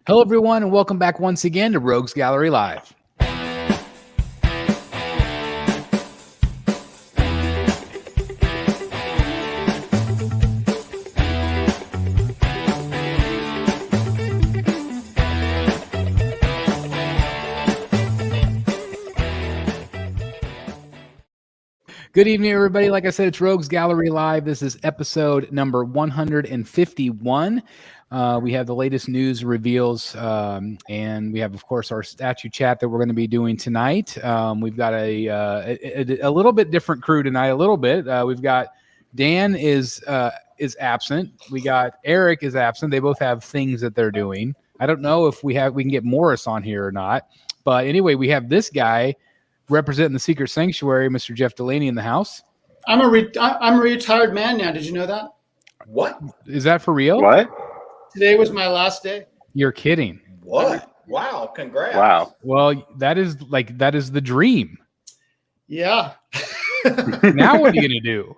Hello, everyone, and welcome back once again to Rogues Gallery Live. Good evening, everybody. Like I said, it's Rogues Gallery Live. This is episode number 151. We have the latest news reveals, and we have, of course, our statue chat that we're going to be doing tonight. We've got a little bit different crew tonight. A little bit. We've got Dan is absent. We got Eric is absent. They both have things that they're doing. I don't know if we can get Morris on here or not. But anyway, we have this guy representing the Secret Sanctuary, Mr. Jeff Delaney, in the house. I'm a retired man now. Did you know that? What? Is that for real? What? Today was my last day. You're kidding. What? Wow. Congrats. Wow. Well, that is the dream. Yeah. Now what are you going to do?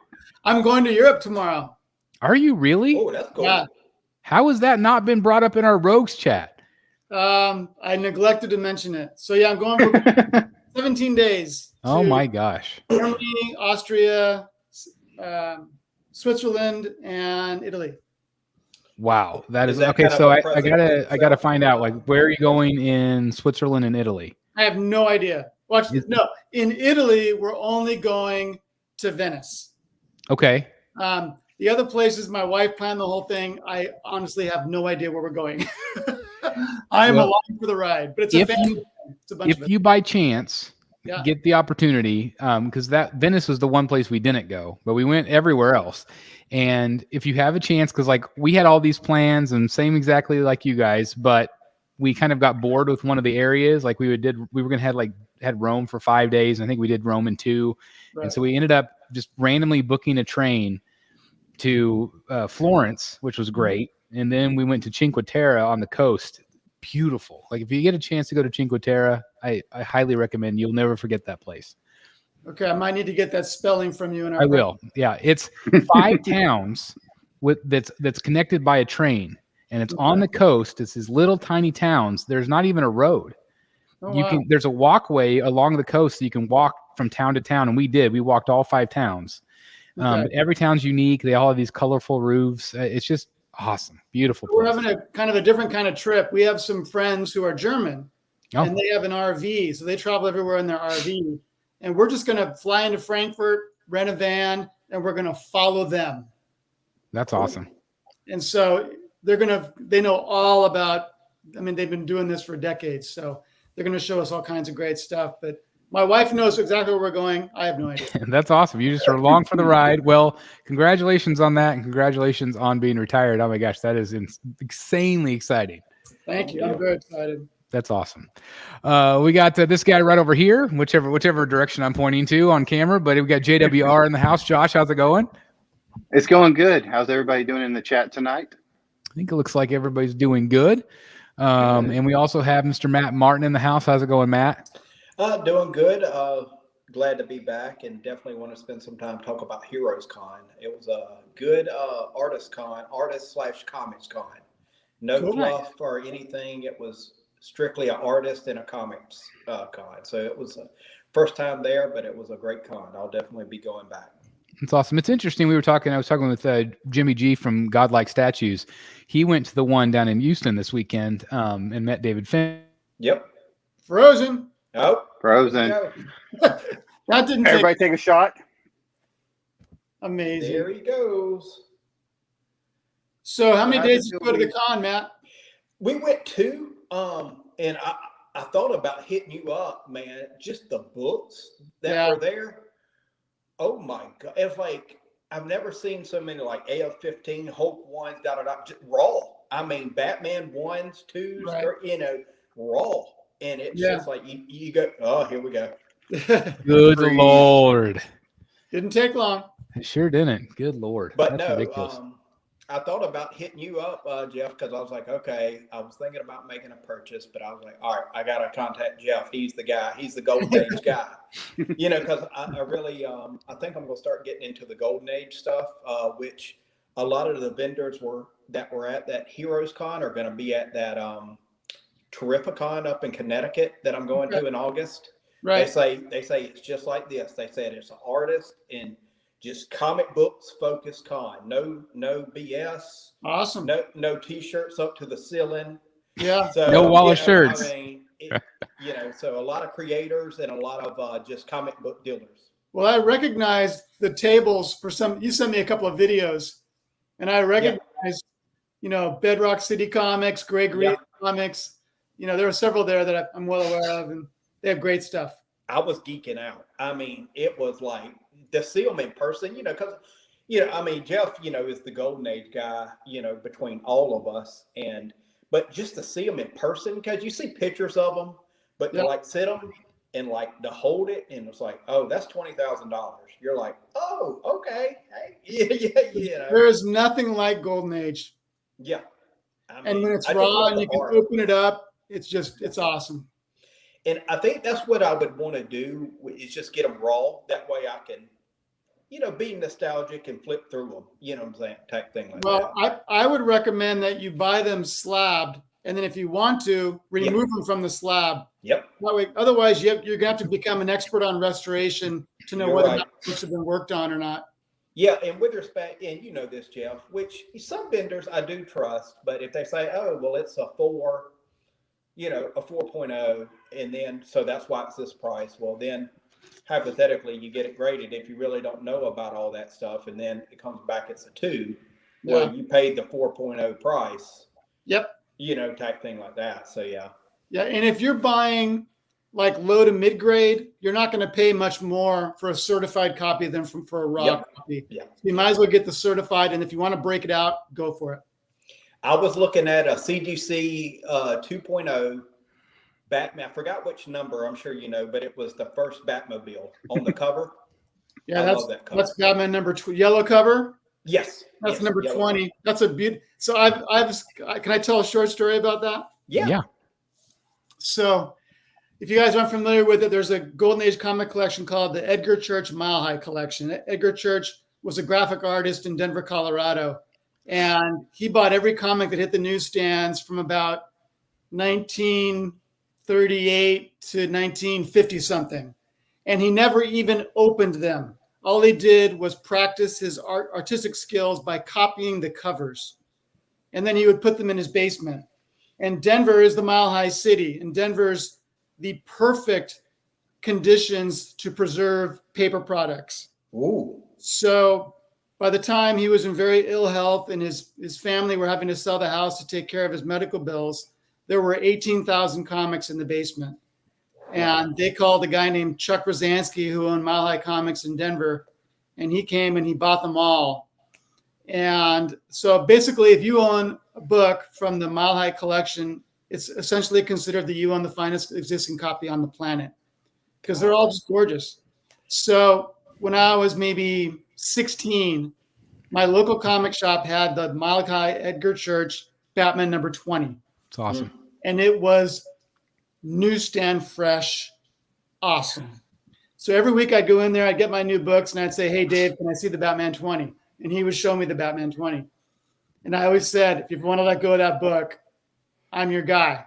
I'm going to Europe tomorrow. Are you really? Oh, that's cool. Yeah. How has that not been brought up in our Rogues chat? I neglected to mention it. So yeah, I'm going for 17 days. Oh my gosh. Germany, Austria, Switzerland, and Italy. Wow. That is that okay. kind of So a I gotta find out, like, where are you going in Switzerland and Italy? I have no idea. Watch. No, in Italy, we're only going to Venice. Okay. The other places, my wife planned the whole thing. I honestly have no idea where we're going. I am along for the ride, but it's a bunch of if you by chance Yeah. get the opportunity, because that Venice was the one place we didn't go, but we went everywhere else. And if you have a chance, because like we had all these plans and same exactly like you guys, but we kind of got bored with one of the areas. Like we were gonna had Rome for 5 days. And I think we did Rome in 2, Right. and so we ended up just randomly booking a train to Florence, which was great. And then we went to Cinque Terre on the coast. Beautiful. Like if you get a chance to go to Cinque Terre, I highly recommend. You'll never forget that place. Okay, I might need to get that spelling from you. I will. Yeah, it's 5 towns that's connected by a train, and it's on the coast. It's these little tiny towns. There's not even a road. There's a walkway along the coast that you can walk from town to town, and we walked all 5 towns. But every town's unique. They all have these colorful roofs. It's just awesome, beautiful. We're having a kind of a different kind of trip. We have some friends who are German, and they have an RV, so they travel everywhere in their RV. And we're just going to fly into Frankfurt, rent a van, and we're going to follow them. That's awesome. And so they know all about. I mean, they've been doing this for decades, so they're going to show us all kinds of great stuff. But my wife knows exactly where we're going. I have no idea. That's awesome. You just are along for the ride. Well, congratulations on that, and congratulations on being retired. Oh my gosh, that is insanely exciting. Thank you. I'm very excited. That's awesome. We got this guy right over here, whichever direction I'm pointing to on camera. But we got JWR in the house. Josh, how's it going? It's going good. How's everybody doing in the chat tonight? I think it looks like everybody's doing good. And we also have Mr. Matt Martin in the house. How's it going, Matt? Doing good. Glad to be back, and definitely want to spend some time talk about Heroes Con. It was a good artist/comics con. No fluff or anything. It was strictly an artist and a comics con. So it was a first time there, but it was a great con. I'll definitely be going back. It's awesome. It's interesting. I was talking with Jimmy G from Godlike Statues. He went to the one down in Houston this weekend and met David Finn. Yep. Frozen. Oh, Frozen. That didn't Everybody take a shot. Amazing. there he goes. So how many days did you go to the con, Matt? We went 2, and I thought about hitting you up, man. Just the books that were there. Oh my God. It's like, I've never seen so many like AF-15, Hulk 1s, just raw. I mean, Batman 1s, 2s, right. Raw. And it's just like, you go, oh, here we go. Good Lord. Didn't take long. It sure didn't. Good Lord. But that's ridiculous. I thought about hitting you up, Jeff, because I was like, okay, I was thinking about making a purchase, but I was like, all right, I got to contact Jeff. He's the guy. He's the Golden Age guy. Because I really, I think I'm going to start getting into the Golden Age stuff, which a lot of the vendors that were at that Heroes Con are going to be at that Terrificon up in Connecticut that I'm going to in August. Right. They say it's just like this. They said it's an artist and just comic books focused con. No BS. Awesome. No t-shirts up to the ceiling. Yeah. So, no wall of shirts. I mean, so a lot of creators and a lot of just comic book dealers. Well, I recognized the tables for some. You sent me a couple of videos, and I recognized, Bedrock City Comics, Gregory Comics. There are several there that I'm well aware of, and they have great stuff. I was geeking out. I mean, it was like to see them in person, because, Jeff, is the golden age guy, between all of us. But just to see them in person, because you see pictures of them, but to like sit them and like to hold it, and it's like, oh, that's $20,000. You're like, oh, okay, hey, yeah. There is nothing like golden age. Yeah. I mean, and when it's raw and you can open it up, it's awesome. And I think that's what I would want to do is just get them raw. That way I can, be nostalgic and flip through them, what I'm saying, type thing like that. Well, I would recommend that you buy them slabbed, and then if you want to, remove them from the slab. Yep. That way, otherwise, you're going to have to become an expert on restoration to know whether or not books have been worked on or not. Yeah, and with respect, and you know this, Jeff, which some vendors I do trust, but if they say, oh, well, it's a 4, a 4.0, and then so that's why it's this price. Well, then hypothetically, you get it graded if you really don't know about all that stuff, and then it comes back it's a 2. Well, you paid the 4.0 price. Yep. Type thing like that. So yeah. Yeah, and if you're buying like low to mid grade, you're not going to pay much more for a certified copy than for a raw copy. Yeah. So you might as well get the certified, and if you want to break it out, go for it. I was looking at a CGC 2.0 Batman. I forgot which number. I'm sure you know, but it was the first Batmobile on the cover. Yeah, that's Batman number 2, yellow cover. Yes, that's number 20. Cover. That's a beaut. So can I tell a short story about that? Yeah. So, if you guys aren't familiar with it, there's a Golden Age comic collection called the Edgar Church Mile High Collection. Edgar Church was a graphic artist in Denver, Colorado, and he bought every comic that hit the newsstands from about 1938 to 1950 something, and he never even opened them. All he did was practice his artistic skills by copying the covers, and then he would put them in his basement. And Denver is the Mile High City, and Denver's the perfect conditions to preserve paper products. Ooh. So by the time he was in very ill health and his family were having to sell the house to take care of his medical bills, there were 18,000 comics in the basement. And they called a guy named Chuck Rosansky, who owned Mile High Comics in Denver, and he came and he bought them all. And so basically, if you own a book from the Mile High collection, it's essentially considered that you own the finest existing copy on the planet, because they're all just gorgeous. So when I was maybe 16, my local comic shop had the Mile High Edgar Church Batman number 20. It's awesome. And it was newsstand fresh, awesome. So every week I'd go in there, I'd get my new books, and I'd say, hey, Dave, can I see the Batman 20? And he would show me the Batman 20. And I always said, if you want to let go of that book, I'm your guy.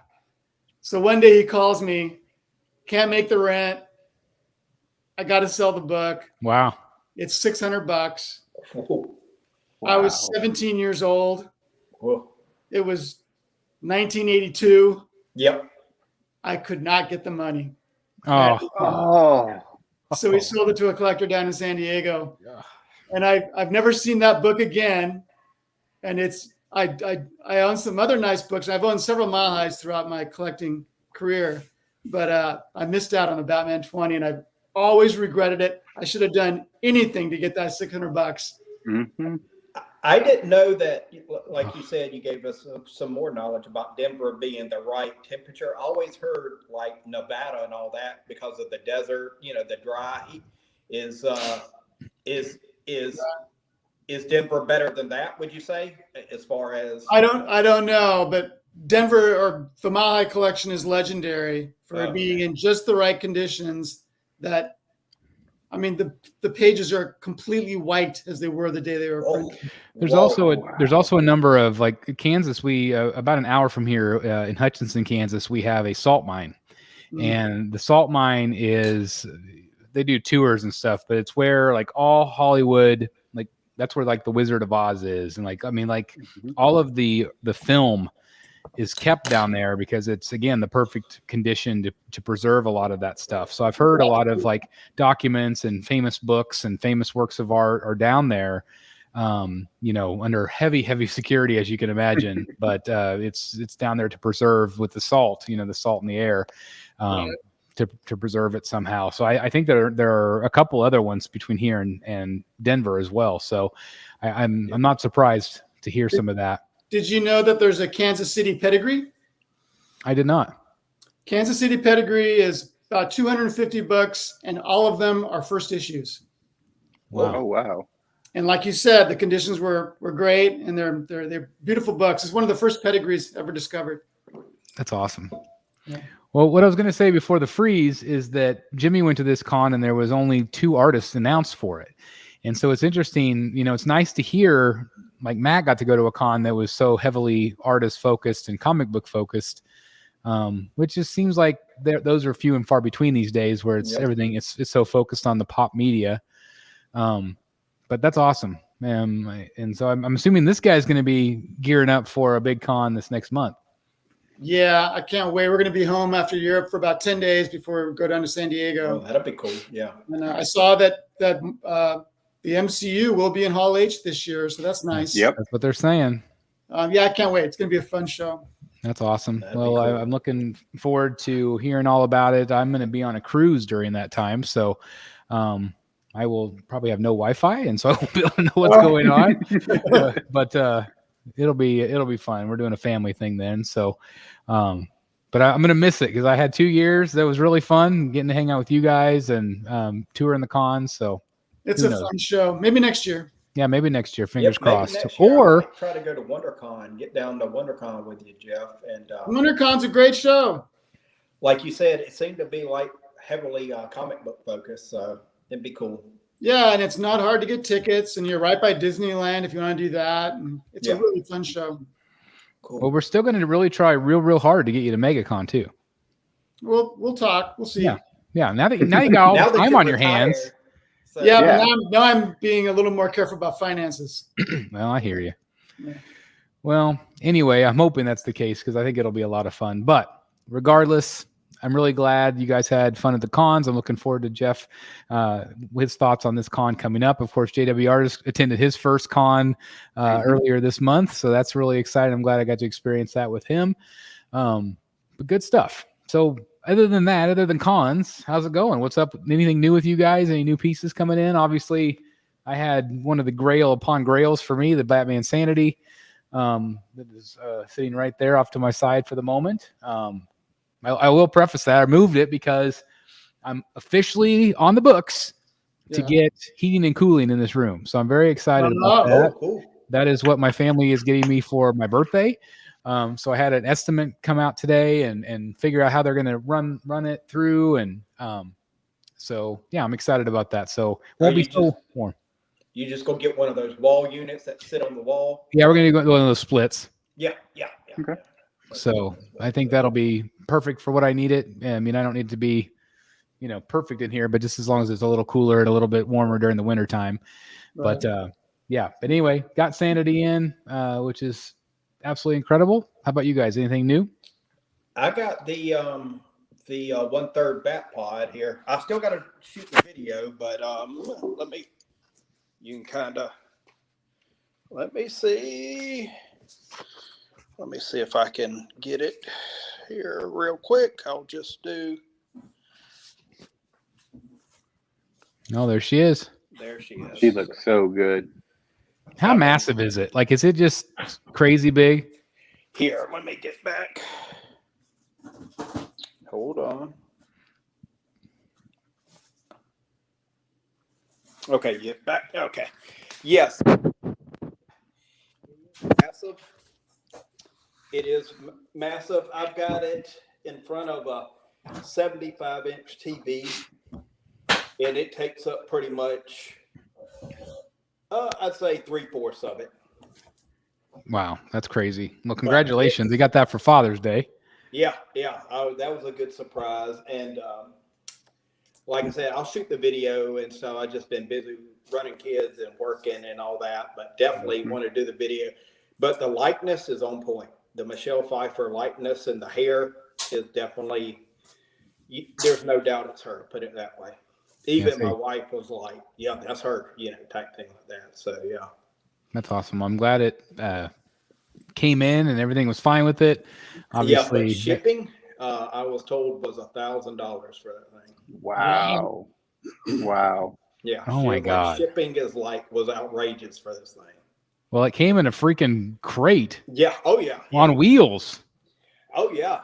So one day he calls me, can't make the rent. I got to sell the book. Wow. It's $600. Wow. I was 17 years old. Whoa. It was 1982. Yep. I could not get the money. So we sold it to a collector down in San Diego. And I've never seen that book again. And I own some other nice books. I've owned several Mile Highs throughout my collecting career, but I missed out on the Batman 20, and I've always regretted it. I should have done anything to get that $600. Mm-hmm. I didn't know that, like you said, you gave us some more knowledge about Denver being the right temperature. I always heard like Nevada and all that because of the desert, the dry heat. Is Denver better than that, would you say, as far as? I don't know, but Denver, or the Mile High collection, is legendary for being in just the right conditions that I mean, the pages are completely white as they were the day they were printed. There's also a number of, like, Kansas. We about an hour from here in Hutchinson, Kansas, we have a salt mine, and the salt mine is, they do tours and stuff, but it's where like all Hollywood, like that's where like the Wizard of Oz is, and like, I mean, like all of the film is kept down there because it's, again, the perfect condition to preserve a lot of that stuff. So I've heard a lot of like documents and famous books and famous works of art are down there, you know, under heavy security, as you can imagine. But it's down there to preserve with the salt, you know, the salt in the air, to preserve it somehow. So I think there are a couple other ones between here and Denver as well. So I'm not surprised to hear some of that. Did you know that there's a Kansas City pedigree? I did not. Kansas City pedigree is about $250, and all of them are first issues. Wow. Oh, wow. And like you said, the conditions were great, and they're beautiful books. It's one of the first pedigrees ever discovered. That's awesome. Yeah. Well, what I was going to say before the freeze is that Jimmy went to this con and there was only 2 artists announced for it. And so it's interesting, you know, it's nice to hear, like Matt got to go to a con that was so heavily artist focused and comic book focused, which just seems like those are few and far between these days, where it's everything, it's so focused on the pop media. But that's awesome. And so I'm assuming this guy's going to be gearing up for a big con this next month. Yeah, I can't wait. We're going to be home after Europe for about 10 days before we go down to San Diego. Oh, that'd be cool. Yeah. And I saw that the MCU will be in Hall H this year, so that's nice. Yep. That's what they're saying. Yeah, I can't wait. It's going to be a fun show. That's awesome. That'd be Well, cool. I'm looking forward to hearing all about it. I'm going to be on a cruise during that time, so I will probably have no Wi-Fi, and so I won't be able to know what's going on. But it'll be fun. We're doing a family thing then, so. But I'm going to miss it because I had 2 years. That was really fun getting to hang out with you guys and touring the cons. So it's a fun show. Maybe next year. Yeah, maybe next year. Fingers crossed. Next year, Or I might try to go to WonderCon, get down to WonderCon with you, Jeff. And WonderCon's a great show. like you said, it seemed to be like heavily comic book focused, so it'd be cool. Yeah, and it's not hard to get tickets, and you're right by Disneyland if you want to do that. And it's a really fun show. Cool. Well, we're still going to really try real hard to get you to MegaCon too. We'll talk. We'll see. Yeah. Now you got all the time on your hands. So, But now I'm being a little more careful about finances. Well, I hear you. Yeah. Well, anyway, I'm hoping that's the case because I think it'll be a lot of fun. But regardless, I'm really glad you guys had fun at the cons. I'm looking forward to Jeff, his thoughts on this con coming up. Of course, JWR just attended his first con earlier this month, so that's really exciting. I'm glad I got to experience that with him. But good stuff. So other than cons, how's it going? What's up? Anything new with you guys? Any new pieces coming in? Obviously, I had one of the grail upon grails for me, the Batman Sanity, that is sitting right there off to my side for the moment. I will preface that I moved it because I'm officially on the books to get heating and cooling in this room. So I'm very excited about that. Cool. That is what my family is getting me for my birthday. So I had an estimate come out today and figure out how they're going to run it through. And so, yeah, I'm excited about that. So it won't be so warm. You just go get one of those wall units that sit on the wall. Yeah, we're going to go one of those splits. Yeah. Okay. So I think that'll be perfect for what I need it. I mean, I don't need to be, perfect in here, but just as long as it's a little cooler and a little bit warmer during the winter time. Right. But but anyway, got Sanity in, which is absolutely incredible. How about you guys? Anything new? I got the 1/3 bat pod here. I still got to shoot the video, but let me see. Let me see if I can get it here real quick. I'll just do. Oh, there she is. There she is. She looks so good. How massive is it? Like, is it just crazy big? Here, let me get back. Hold on. Okay, get back. Okay. Yes. Massive. It is massive. I've got it in front of a 75-inch TV. and it takes up pretty much, I'd say 3/4 of it. Wow, that's crazy. Well, congratulations. They got that for Father's Day. Yeah. That was a good surprise. And like I said, I'll shoot the video. And so I've just been busy running kids and working and all that, but definitely want to do the video. But the likeness is on point. The Michelle Pfeiffer likeness and the hair is definitely, there's no doubt it's her, put it that way. Even my wife was like, yeah, that's her, type thing like that. So, yeah. That's awesome. I'm glad it came in and everything was fine with it. Obviously, yeah, but shipping, I was told, was $1,000 for that thing. Wow. Wow. Yeah. Oh my God. Shipping was outrageous for this thing. Well, it came in a freaking crate. Yeah. Oh yeah. On wheels. Oh yeah,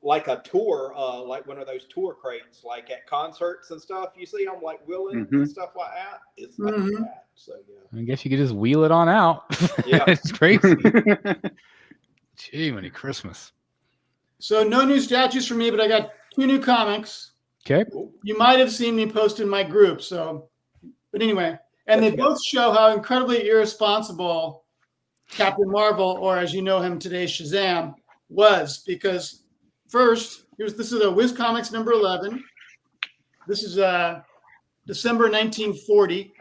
like a tour, like one of those tour crates, like at concerts and stuff. You see them like wheeling and stuff like that. It's like that. So yeah. I guess you could just wheel it on out. Yeah, it's crazy. Gee, many Christmas. So no new statues for me, but I got 2 new comics. Okay. You might have seen me post in my group. But anyway, and they both show how incredibly irresponsible Captain Marvel, or as you know him today, Shazam, was. Because first, this is a Wiz Comics number 11. This is December 1940.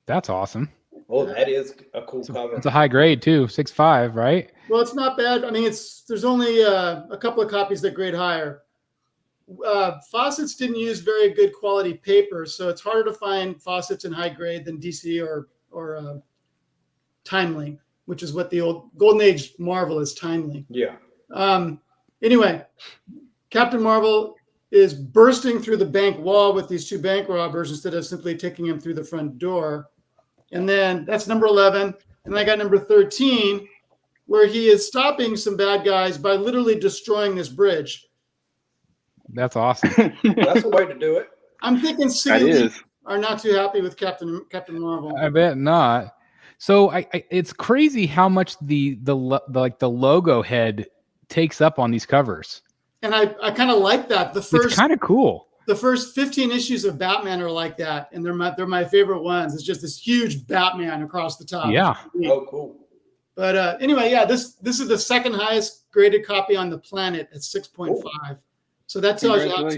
That's awesome. Oh, that is a cool cover. It's a high grade too, 6.5, right? Well, it's not bad. I mean, there's only a couple of copies that grade higher. Fawcett's didn't use very good quality paper, so it's harder to find Fawcett's in high grade than DC or Timely, which is what the old Golden Age Marvel is. Timely. Yeah. Anyway, Captain Marvel is bursting through the bank wall with these 2 bank robbers instead of simply taking him through the front door. And then that's number 11. And I got number 13, where he is stopping some bad guys by literally destroying this bridge. That's awesome. That's the way to do it. I'm thinking City are not too happy with Captain Marvel. I bet not. So it's crazy how much the logo head takes up on these covers. And I kind of like that. It's kind of cool. The first 15 issues of Batman are like that, and they're my favorite ones. It's just this huge Batman across the top. Yeah. Oh, cool. But anyway, yeah, this is the second highest graded copy on the planet at 6.5. So that tells you how tough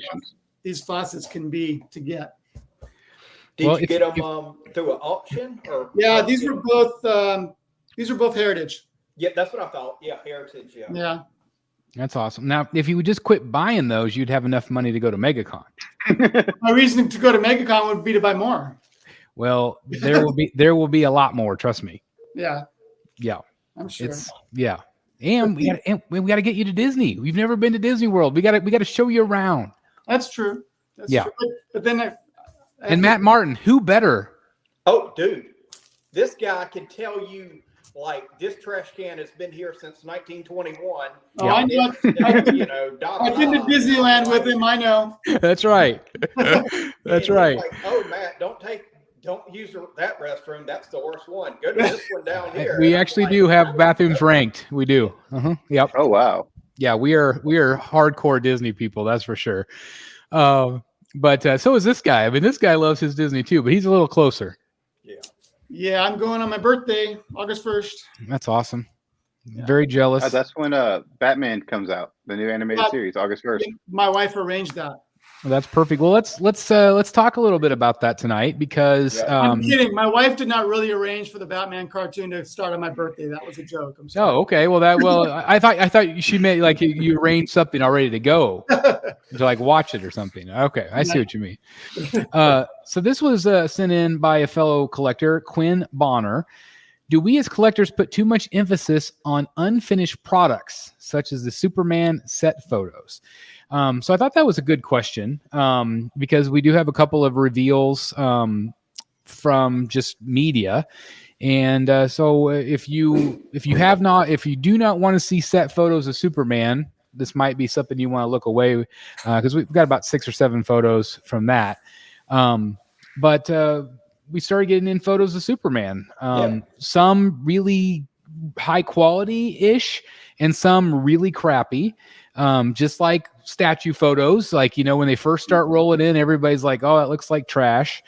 these Fawcett's can be to get. Did you get them through an auction or? Yeah, these were both Heritage. Yeah, that's what I thought. Yeah, Heritage. Yeah. Yeah. That's awesome. Now, if you would just quit buying those, you'd have enough money to go to MegaCon. My reason to go to MegaCon would be to buy more. Well, there will be a lot more. Trust me. Yeah. Yeah. I'm sure. And we got to get you to Disney. We've never been to Disney World. We got to show you around. That's true. That's true. But then and Matt Martin, who better? Oh, dude, this guy can tell you. Like, this trash can has been here since 1921. Oh, I know. I've been to Disneyland with him. I know. That's right. That's right. Like, oh, Matt, don't use that restroom. That's the worst one. Go to this one down here. We actually do have bathrooms ranked. We do. Yep. Oh, wow. Yeah, we are hardcore Disney people. That's for sure. But so is this guy. I mean, this guy loves his Disney too, but he's a little closer. Yeah, I'm going on my birthday, August 1st. That's awesome. Yeah. Very jealous. That's when Batman comes out, the new animated series, August 1st. My wife arranged that. Well, that's perfect. Well, let's talk a little bit about that tonight because I'm kidding. My wife did not really arrange for the Batman cartoon to start on my birthday. That was a joke. I'm sorry. Oh, okay. Well, I thought she meant like you arranged something already to go to like watch it or something. Okay, I see what you mean. So this was sent in by a fellow collector, Quinn Bonner. Do we as collectors put too much emphasis on unfinished products, such as the Superman set photos? So I thought that was a good question because we do have a couple of reveals from just media. And so if you do not want to see set photos of Superman, this might be something you want to look away because we've got about 6 or 7 photos from that. But we started getting in photos of Superman, some really high quality ish and some really crappy. just like statue photos. Like, you know, when they first start rolling in, everybody's like, oh, it looks like trash.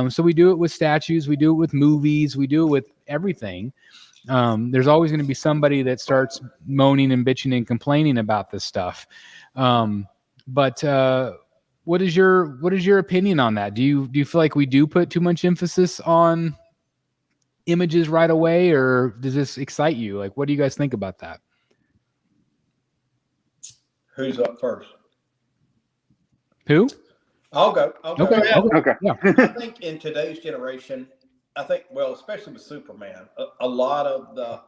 So we do it with statues. We do it with movies. We do it with everything. There's always going to be somebody that starts moaning and bitching and complaining about this stuff. But what is your opinion on that? Do you feel like we do put too much emphasis on images right away, or does this excite you? Like, what do you guys think about that? Who's up first? Who? I'll go. Okay. Yeah. I think in today's generation, well, especially with Superman, a lot of the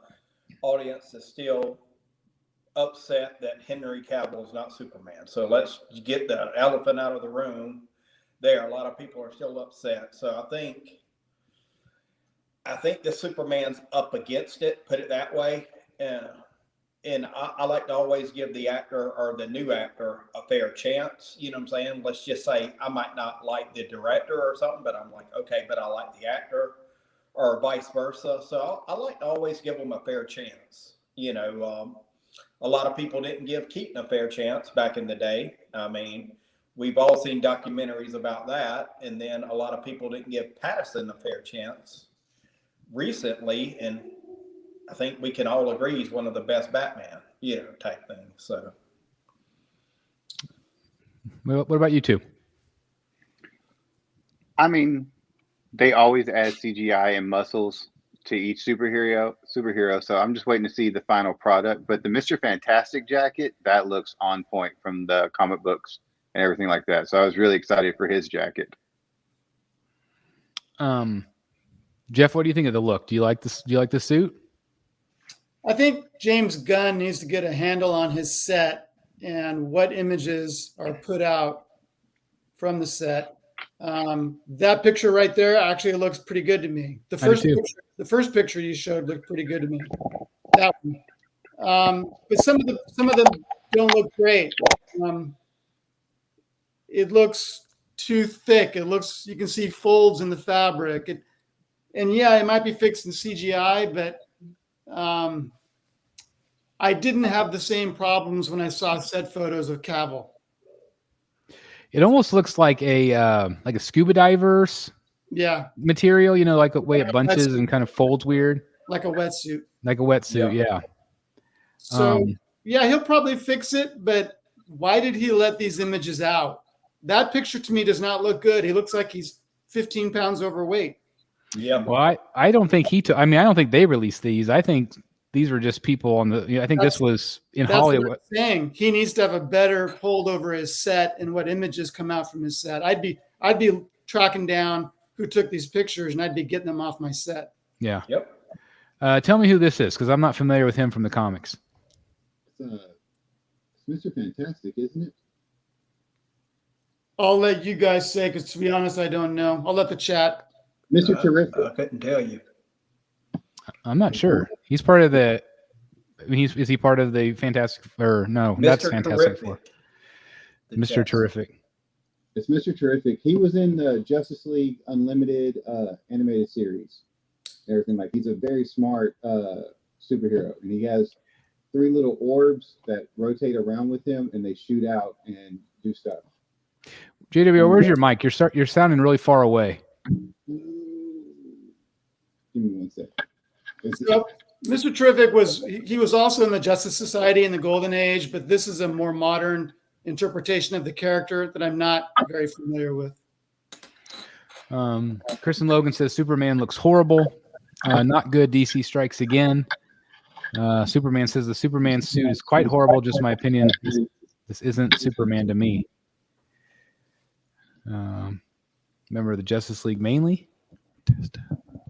audience is still upset that Henry Cavill is not Superman. So let's get the elephant out of the room there. A lot of people are still upset. So I think the Superman's up against it, put it that way. And I like to always give the actor or the new actor a fair chance. You know what I'm saying? Let's just say I might not like the director or something, but I'm like, okay, but I like the actor, or vice versa. So I like to always give them a fair chance. You know, a lot of people didn't give Keaton a fair chance back in the day. I mean, we've all seen documentaries about that. And then a lot of people didn't give Pattinson a fair chance recently. And I think we can all agree he's one of the best Batman, you know, type thing. So, What about you two? I mean, they always add CGI and muscles to each superhero. So I'm just waiting to see the final product. But the Mr. Fantastic jacket, that looks on point from the comic books and everything like that. So I was really excited for his jacket. Jeff, what do you think of the look? Do you like this? Do you like the suit? I think James Gunn needs to get a handle on his set and what images are put out from the set. That picture right there actually looks pretty good to me. The first picture you showed looked pretty good to me. That one. But some of them don't look great. It looks too thick. It looks, you can see folds in the fabric. And yeah, it might be fixed in CGI, but I didn't have the same problems when I saw set photos of Cavill. It almost looks like a scuba diver's material, you know, like the way it bunches and kind of folds weird. Like a wetsuit. Like a wetsuit, yeah. So yeah, he'll probably fix it, but why did he let these images out? That picture to me does not look good. He looks like he's 15 pounds overweight. Yeah. Well, I don't think he took. I mean, I don't think they released these. I think these were just people on the. You know, I think this was in Hollywood. What I'm saying. He needs to have a better hold over his set and what images come out from his set. I'd be tracking down who took these pictures, and I'd be getting them off my set. Yeah. Yep. Tell me who this is, because I'm not familiar with him from the comics. It's Mr. Fantastic, isn't it? I'll let you guys say, because to be honest, I don't know. I'll let the chat. Mr. Terrific. I couldn't tell you. I'm not sure. He's part of the. I mean, is he part of the Fantastic? Or no, that's Fantastic Four. Mr. Terrific. It's Mr. Terrific. He was in the Justice League Unlimited animated series. Everything, like, he's a very smart superhero, and he has 3 little orbs that rotate around with him, and they shoot out and do stuff. JW, where's your mic? You're sounding really far away. Give me one sec. So, Mr. Terrific was also in the Justice Society in the Golden Age, but this is a more modern interpretation of the character that I'm not very familiar with. Kristen Logan says Superman looks horrible. Not good. DC strikes again. Superman says the Superman suit is quite horrible. Just my opinion. This isn't Superman to me. Member of the Justice League mainly.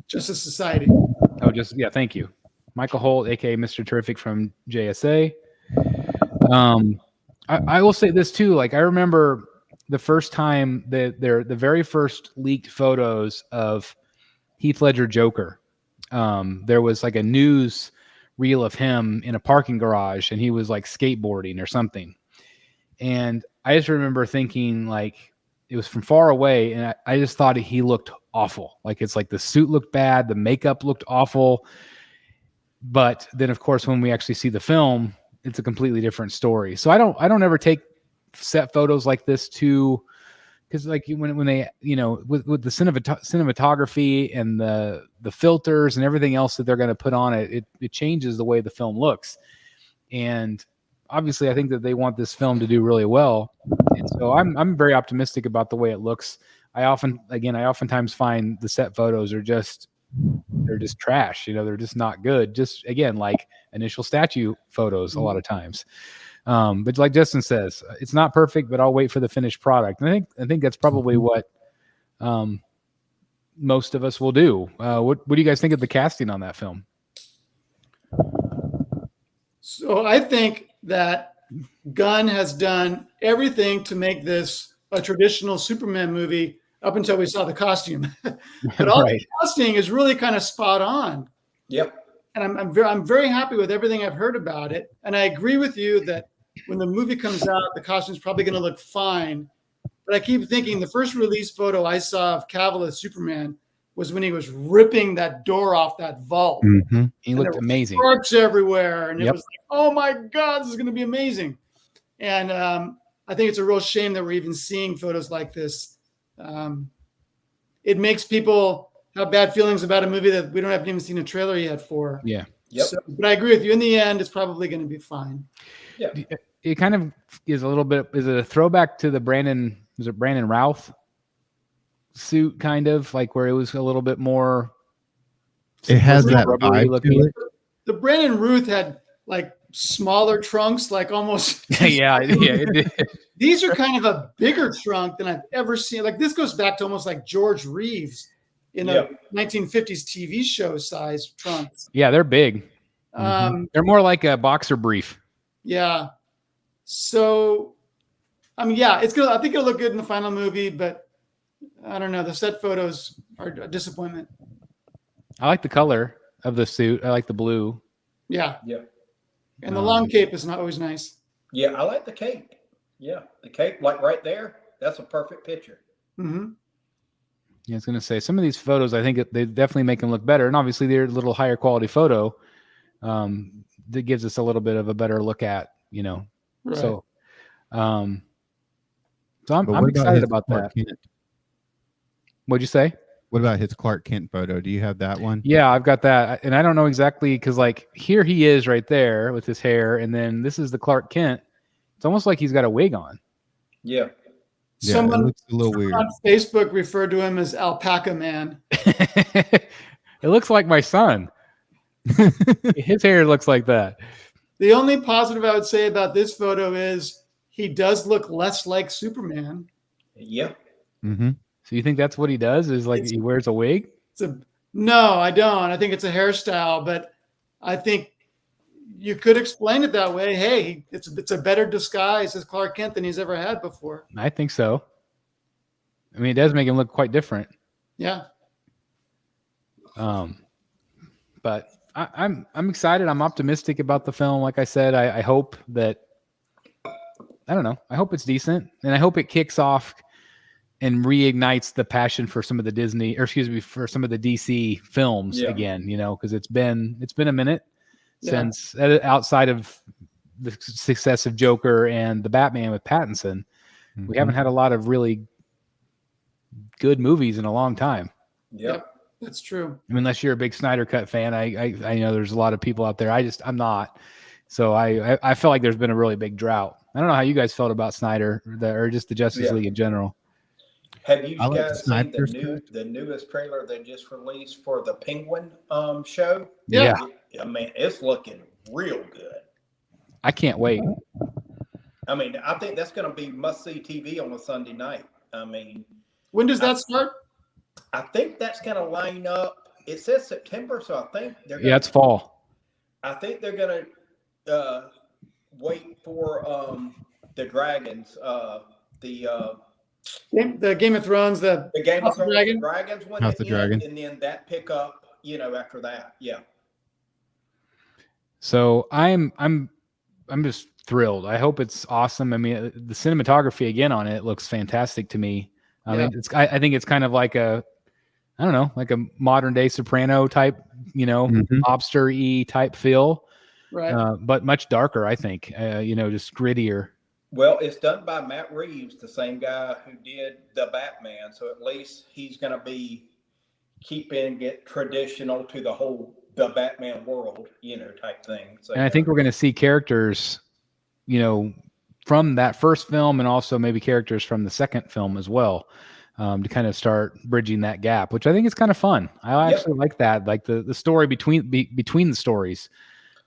Justice Society. Oh, thank you. Michael Holt, aka Mr. Terrific from JSA. I will say this too. Like, I remember the first time the very first leaked photos of Heath Ledger Joker. There was like a news reel of him in a parking garage, and he was like skateboarding or something. And I just remember thinking, like, it was from far away, and I just thought he looked awful. Like, it's like the suit looked bad, the makeup looked awful. But then, of course, when we actually see the film, it's a completely different story. So I don't ever take set photos like this to, because like when they, you know, with the cinematography and the filters and everything else that they're going to put on it, it changes the way the film looks. And obviously I think that they want this film to do really well. And so I'm very optimistic about the way it looks. I oftentimes find the set photos are just trash. You know, they're just not good. Just again, like initial statue photos a lot of times. But like Justin says, it's not perfect, but I'll wait for the finished product. And I think that's probably what most of us will do. What do you guys think of the casting on that film? So I think that Gunn has done everything to make this a traditional Superman movie up until we saw the costume. But all the casting is really kind of spot on. Yep. And I'm very happy with everything I've heard about it. And I agree with you that when the movie comes out, the costume's probably going to look fine. But I keep thinking the first release photo I saw of Cavill as Superman was when he was ripping that door off that vault. Mm-hmm. He looked amazing. Sparks everywhere. And it was like, oh my God, this is going to be amazing. And I think it's a real shame that we're even seeing photos like this. It makes people have bad feelings about a movie that we don't have even seen a trailer yet for. Yeah. Yep. So, but I agree with you. In the end, it's probably going to be fine. Yeah. It kind of is a little bit. Is it a throwback to the Brandon Routh suit, kind of like where it was a little bit more? It has that vibe to it. The Brandon Routh had like smaller trunks, like almost. yeah. It did. These are kind of a bigger trunk than I've ever seen. Like this goes back to almost like George Reeves in a 1950s TV show size trunks. Yeah, they're big. They're more like a boxer brief. Yeah. So, I mean, yeah, it's good. I think it'll look good in the final movie, but I don't know. The set photos are a disappointment. I like the color of the suit. I like the blue. Yeah. Yeah. And the long cape is not always nice. Yeah, I like the cape. Yeah, the cape, like right there, that's a perfect picture. Mm-hmm. Yeah, I was going to say, some of these photos, I think they definitely make them look better. And obviously, they're a little higher quality photo that gives us a little bit of a better look at, you know. Right. So I'm excited about that. What'd you say? What about his Clark Kent photo? Do you have that one? Yeah, I've got that. And I don't know exactly, because like here he is right there with his hair. And then this is the Clark Kent. It's almost like he's got a wig on. Yeah. Yeah, Someone it looks a little weird. on Facebook referred to him as Alpaca Man. It looks like my son. His hair looks like that. The only positive I would say about this photo is he does look less like Superman. Yeah. Mm-hmm. So you think that's what he does? Is like he wears a wig? No, I don't. I think it's a hairstyle, but I think you could explain it that way. Hey, it's a better disguise as Clark Kent than he's ever had before. I think so. I mean, it does make him look quite different. Yeah. But I'm excited. I'm optimistic about the film. Like I said, I hope that, I don't know. I hope it's decent, and I hope it kicks off and reignites the passion for some of the for some of the DC films again. You know, because it's been a minute since, outside of the success of Joker and the Batman with Pattinson, we haven't had a lot of really good movies in a long time. Yep. That's true. I mean, unless you're a big Snyder Cut fan, I know there's a lot of people out there. I'm not. So I feel like there's been a really big drought. I don't know how you guys felt about Snyder or just the Justice League in general. Have you guys seen the newest trailer they just released for the Penguin show? Yeah. I mean, it's looking real good. I can't wait. I mean, I think that's going to be must-see TV on a Sunday night. I mean, when does that start? I think that's going to line up. It says September, so I think they're it's fall. I think they're going to wait for the dragons, the Game of Thrones, the Game of Thrones, dragons one House of Dragon, and then that pick up, after that. Yeah. So I'm just thrilled. I hope it's awesome. I mean, the cinematography again on it looks fantastic to me. I mean, I think it's kind of like a modern day Soprano type, mobster-y type feel. Right. but much darker, I think. Just grittier. Well, it's done by Matt Reeves, the same guy who did the Batman. So at least he's going to be keeping it traditional to the Batman world, type thing. So, and I think we're going to see characters, from that first film, and also maybe characters from the second film as well, to kind of start bridging that gap, which I think is kind of fun. I actually like that, like the story between the stories.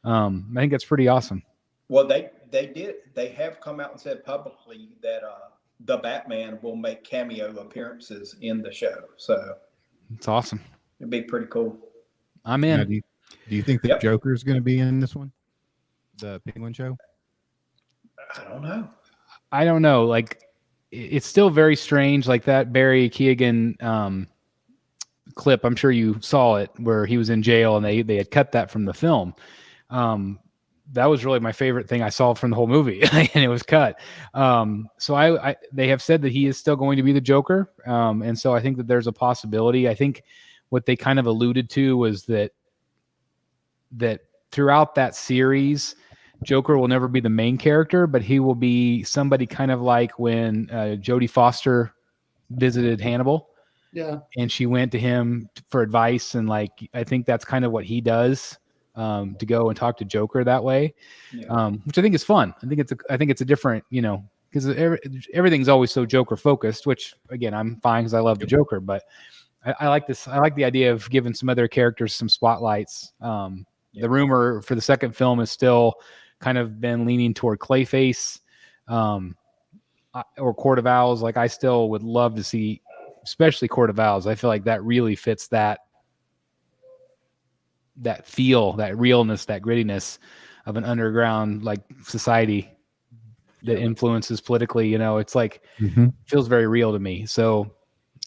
I think that's pretty awesome. Well, they have come out and said publicly that the Batman will make cameo appearances in the show. So it's awesome. It'd be pretty cool. I'm in. Now, do you think the Joker is going to be in this one? The Penguin show? I don't know. Like, it's still very strange. Like that Barry Keoghan clip, I'm sure you saw it, where he was in jail and they had cut that from the film. That was really my favorite thing I saw from the whole movie, and it was cut. So they have said that he is still going to be the Joker, and so I think that there's a possibility. I think what they kind of alluded to was that throughout that series, Joker will never be the main character, but he will be somebody kind of like when Jodie Foster visited Hannibal. Yeah. And she went to him for advice, and I think that's kind of what he does. To go and talk to Joker that way, which I think is fun. I think it's a different, because everything's always so Joker focused, which again, I'm fine because I love the Joker, but I like this. I like the idea of giving some other characters some spotlights. The rumor for the second film is still kind of been leaning toward Clayface, or Court of Owls. Like, I still would love to see, especially Court of Owls. I feel like that really fits that feel, that realness, that grittiness of an underground society that influences politically. It's feels very real to me. So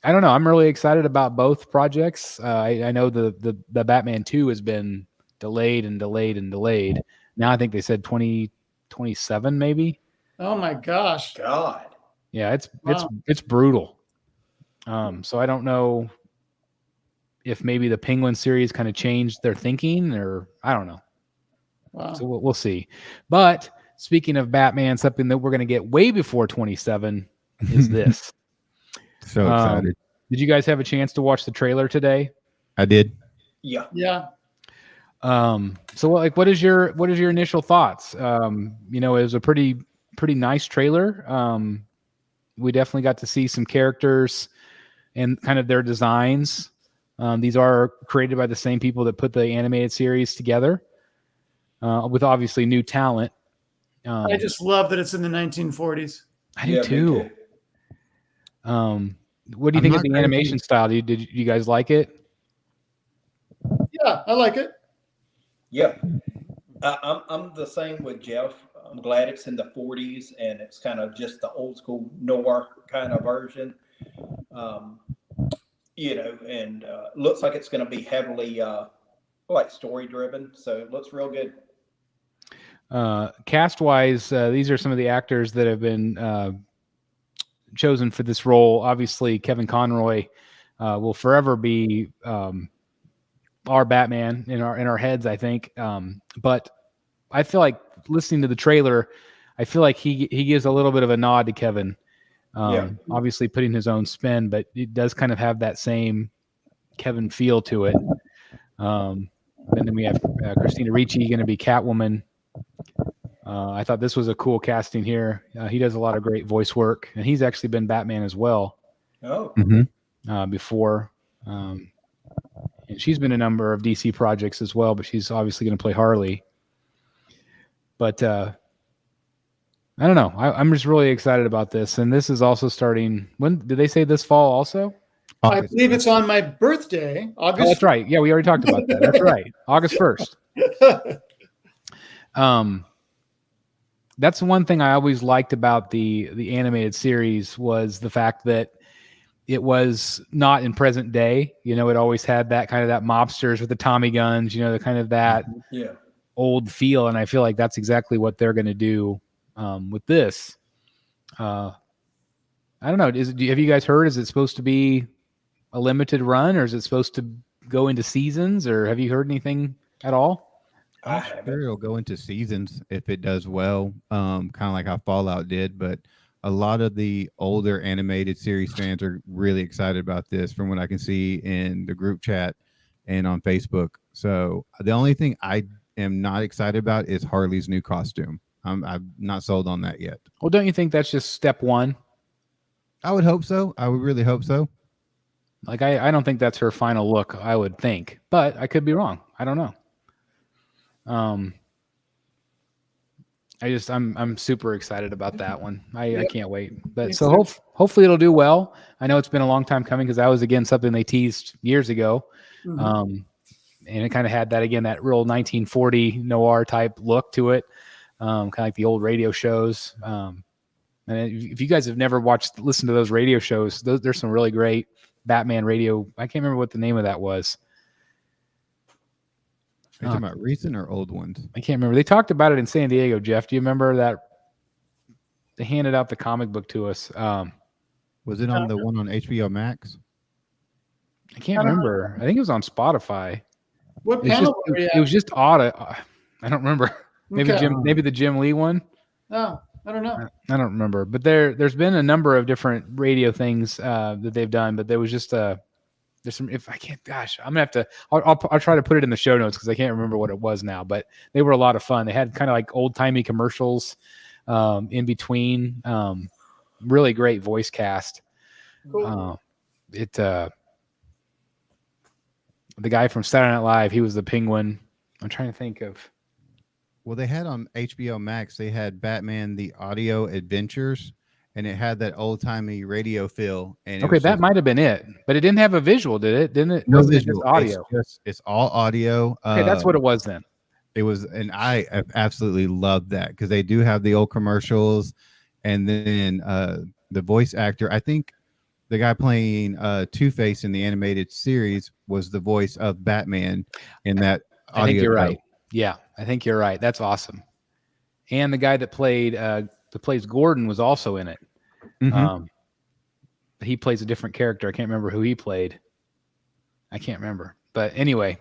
I don't know. I'm really excited about both projects. I know the Batman 2 has been delayed and delayed and delayed. Now I think they said 2027 maybe. Oh my gosh. God. Yeah, it's brutal. So I don't know if maybe the Penguin series kind of changed their thinking, or I don't know. Wow. So we'll see. But speaking of Batman, something that we're going to get way before 27 is this. So excited. Did you guys have a chance to watch the trailer today? I did. Yeah. Yeah. So what is your initial thoughts? It was a pretty nice trailer. We definitely got to see some characters and kind of their designs. These are created by the same people that put the animated series together, with obviously new talent. I just love that it's in the 1940s. I do too. What do you think of the animation style? Did you guys like it? Yeah, I like it. Yeah, I'm the same with Jeff. I'm glad it's in the 40s and it's kind of just the old school noir kind of version. And looks like it's going to be heavily story driven. So it looks real good. Cast wise, these are some of the actors that have been chosen for this role. Obviously, Kevin Conroy will forever be our Batman in our heads, I think. But I feel like listening to the trailer, I feel like he gives a little bit of a nod to Kevin. Obviously putting his own spin, but it does kind of have that same Kevin feel to it. And then we have Christina Ricci going to be Catwoman. I thought this was a cool casting here. He does a lot of great voice work, and he's actually been Batman as well. Oh, before. And she's been a number of DC projects as well, but she's obviously going to play Harley. But I don't know. I'm just really excited about this. And this is also starting. When did they say this fall also? I believe it's on my birthday, August. Oh, that's right. Yeah, we already talked about that. That's right. August 1st. That's one thing I always liked about the animated series was the fact that it was not in present day. It always had that kind of that mobsters with the Tommy guns, the kind of that old feel. And I feel like that's exactly what they're going to do with this. I don't know. Have you guys heard? Is it supposed to be a limited run, or is it supposed to go into seasons, or have you heard anything at all? I I'm haven't. sure it'll go into seasons if it does well, kind of like how Fallout did. But a lot of the older animated series fans are really excited about this, from what I can see in the group chat and on Facebook. So the only thing I am not excited about is Harley's new costume. I'm not sold on that yet. Well, don't you think that's just step one? I would hope so. I would really hope so. Like, I don't think that's her final look, I would think, but I could be wrong. I don't know. I'm super excited about that one. I can't wait. But so hopefully it'll do well. I know it's been a long time coming because that was again something they teased years ago. And it kind of had that again, that real 1940 noir type look to it. Kind of like the old radio shows. And if you guys have never listened to those radio shows, there's some really great Batman radio. I can't remember what the name of that was. Are you talking about recent or old ones? I can't remember. They talked about it in San Diego, Jeff. Do you remember that? They handed out the comic book to us. Was it on the one on HBO Max? I can't remember. I think it was on Spotify. What panel were you at? It was just odd. I don't remember. Maybe Okay. maybe the Jim Lee one. Oh, I don't know. I don't remember. But there's been a number of different radio things that they've done. But there was just there's some. If I can't, gosh, I'm gonna have to. I'll try to put it in the show notes because I can't remember what it was now. But they were a lot of fun. They had kind of like old timey commercials in between. Really great voice cast. Cool. The guy from Saturday Night Live, he was the Penguin. I'm trying to think of. Well, they had on HBO Max, they had Batman the Audio Adventures, and it had that old timey radio feel. And Okay, that might have been it, but it didn't have a visual, did it? Didn't it? no Wasn't it visual. just audio. It's all audio. Okay, that's what it was then. It was, and I absolutely loved that because they do have the old commercials, and then the voice actor. I think the guy playing Two-Face in the animated series was the voice of Batman in that audio. I think you're right. Yeah, I think you're right. That's awesome. And the guy that plays Gordon was also in it. Mm-hmm. He plays a different character. I can't remember who he played. I can't remember. But anyway,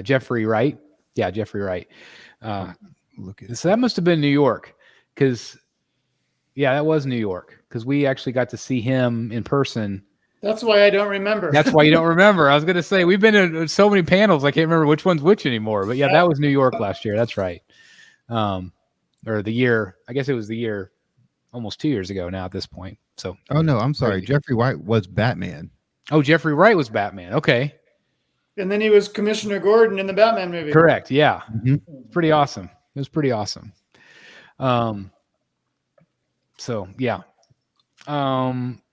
Jeffrey Wright. Yeah, Jeffrey Wright. So that must have been New York because, yeah, that was New York because we actually got to see him in person. That's why I don't remember. That's why you don't remember. I was going to say, we've been in so many panels, I can't remember which one's which anymore. But yeah, that was New York last year. That's right. Or the year, I guess it was the year almost 2 years ago now at this point. So. Oh, no, I'm sorry. Jeffrey Wright was Batman. Oh, Jeffrey Wright was Batman. Okay. And then he was Commissioner Gordon in the Batman movie. Correct. Yeah. Mm-hmm. Pretty awesome. It was pretty awesome. So yeah.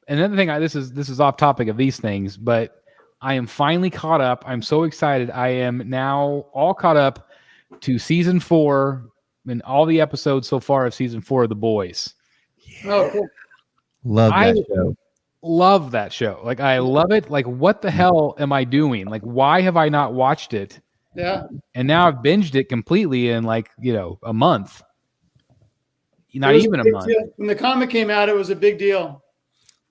Another thing, this is off topic of these things, but I am finally caught up. I'm so excited. I am now all caught up to season 4 and all the episodes so far of season 4 of The Boys. Oh, cool. Love that show. Love that show. Like, I love it. Like, what the hell am I doing? Like, why have I not watched it? Yeah. And now I've binged it completely in like, a month. Not even a month. Deal. When the comic came out, it was a big deal.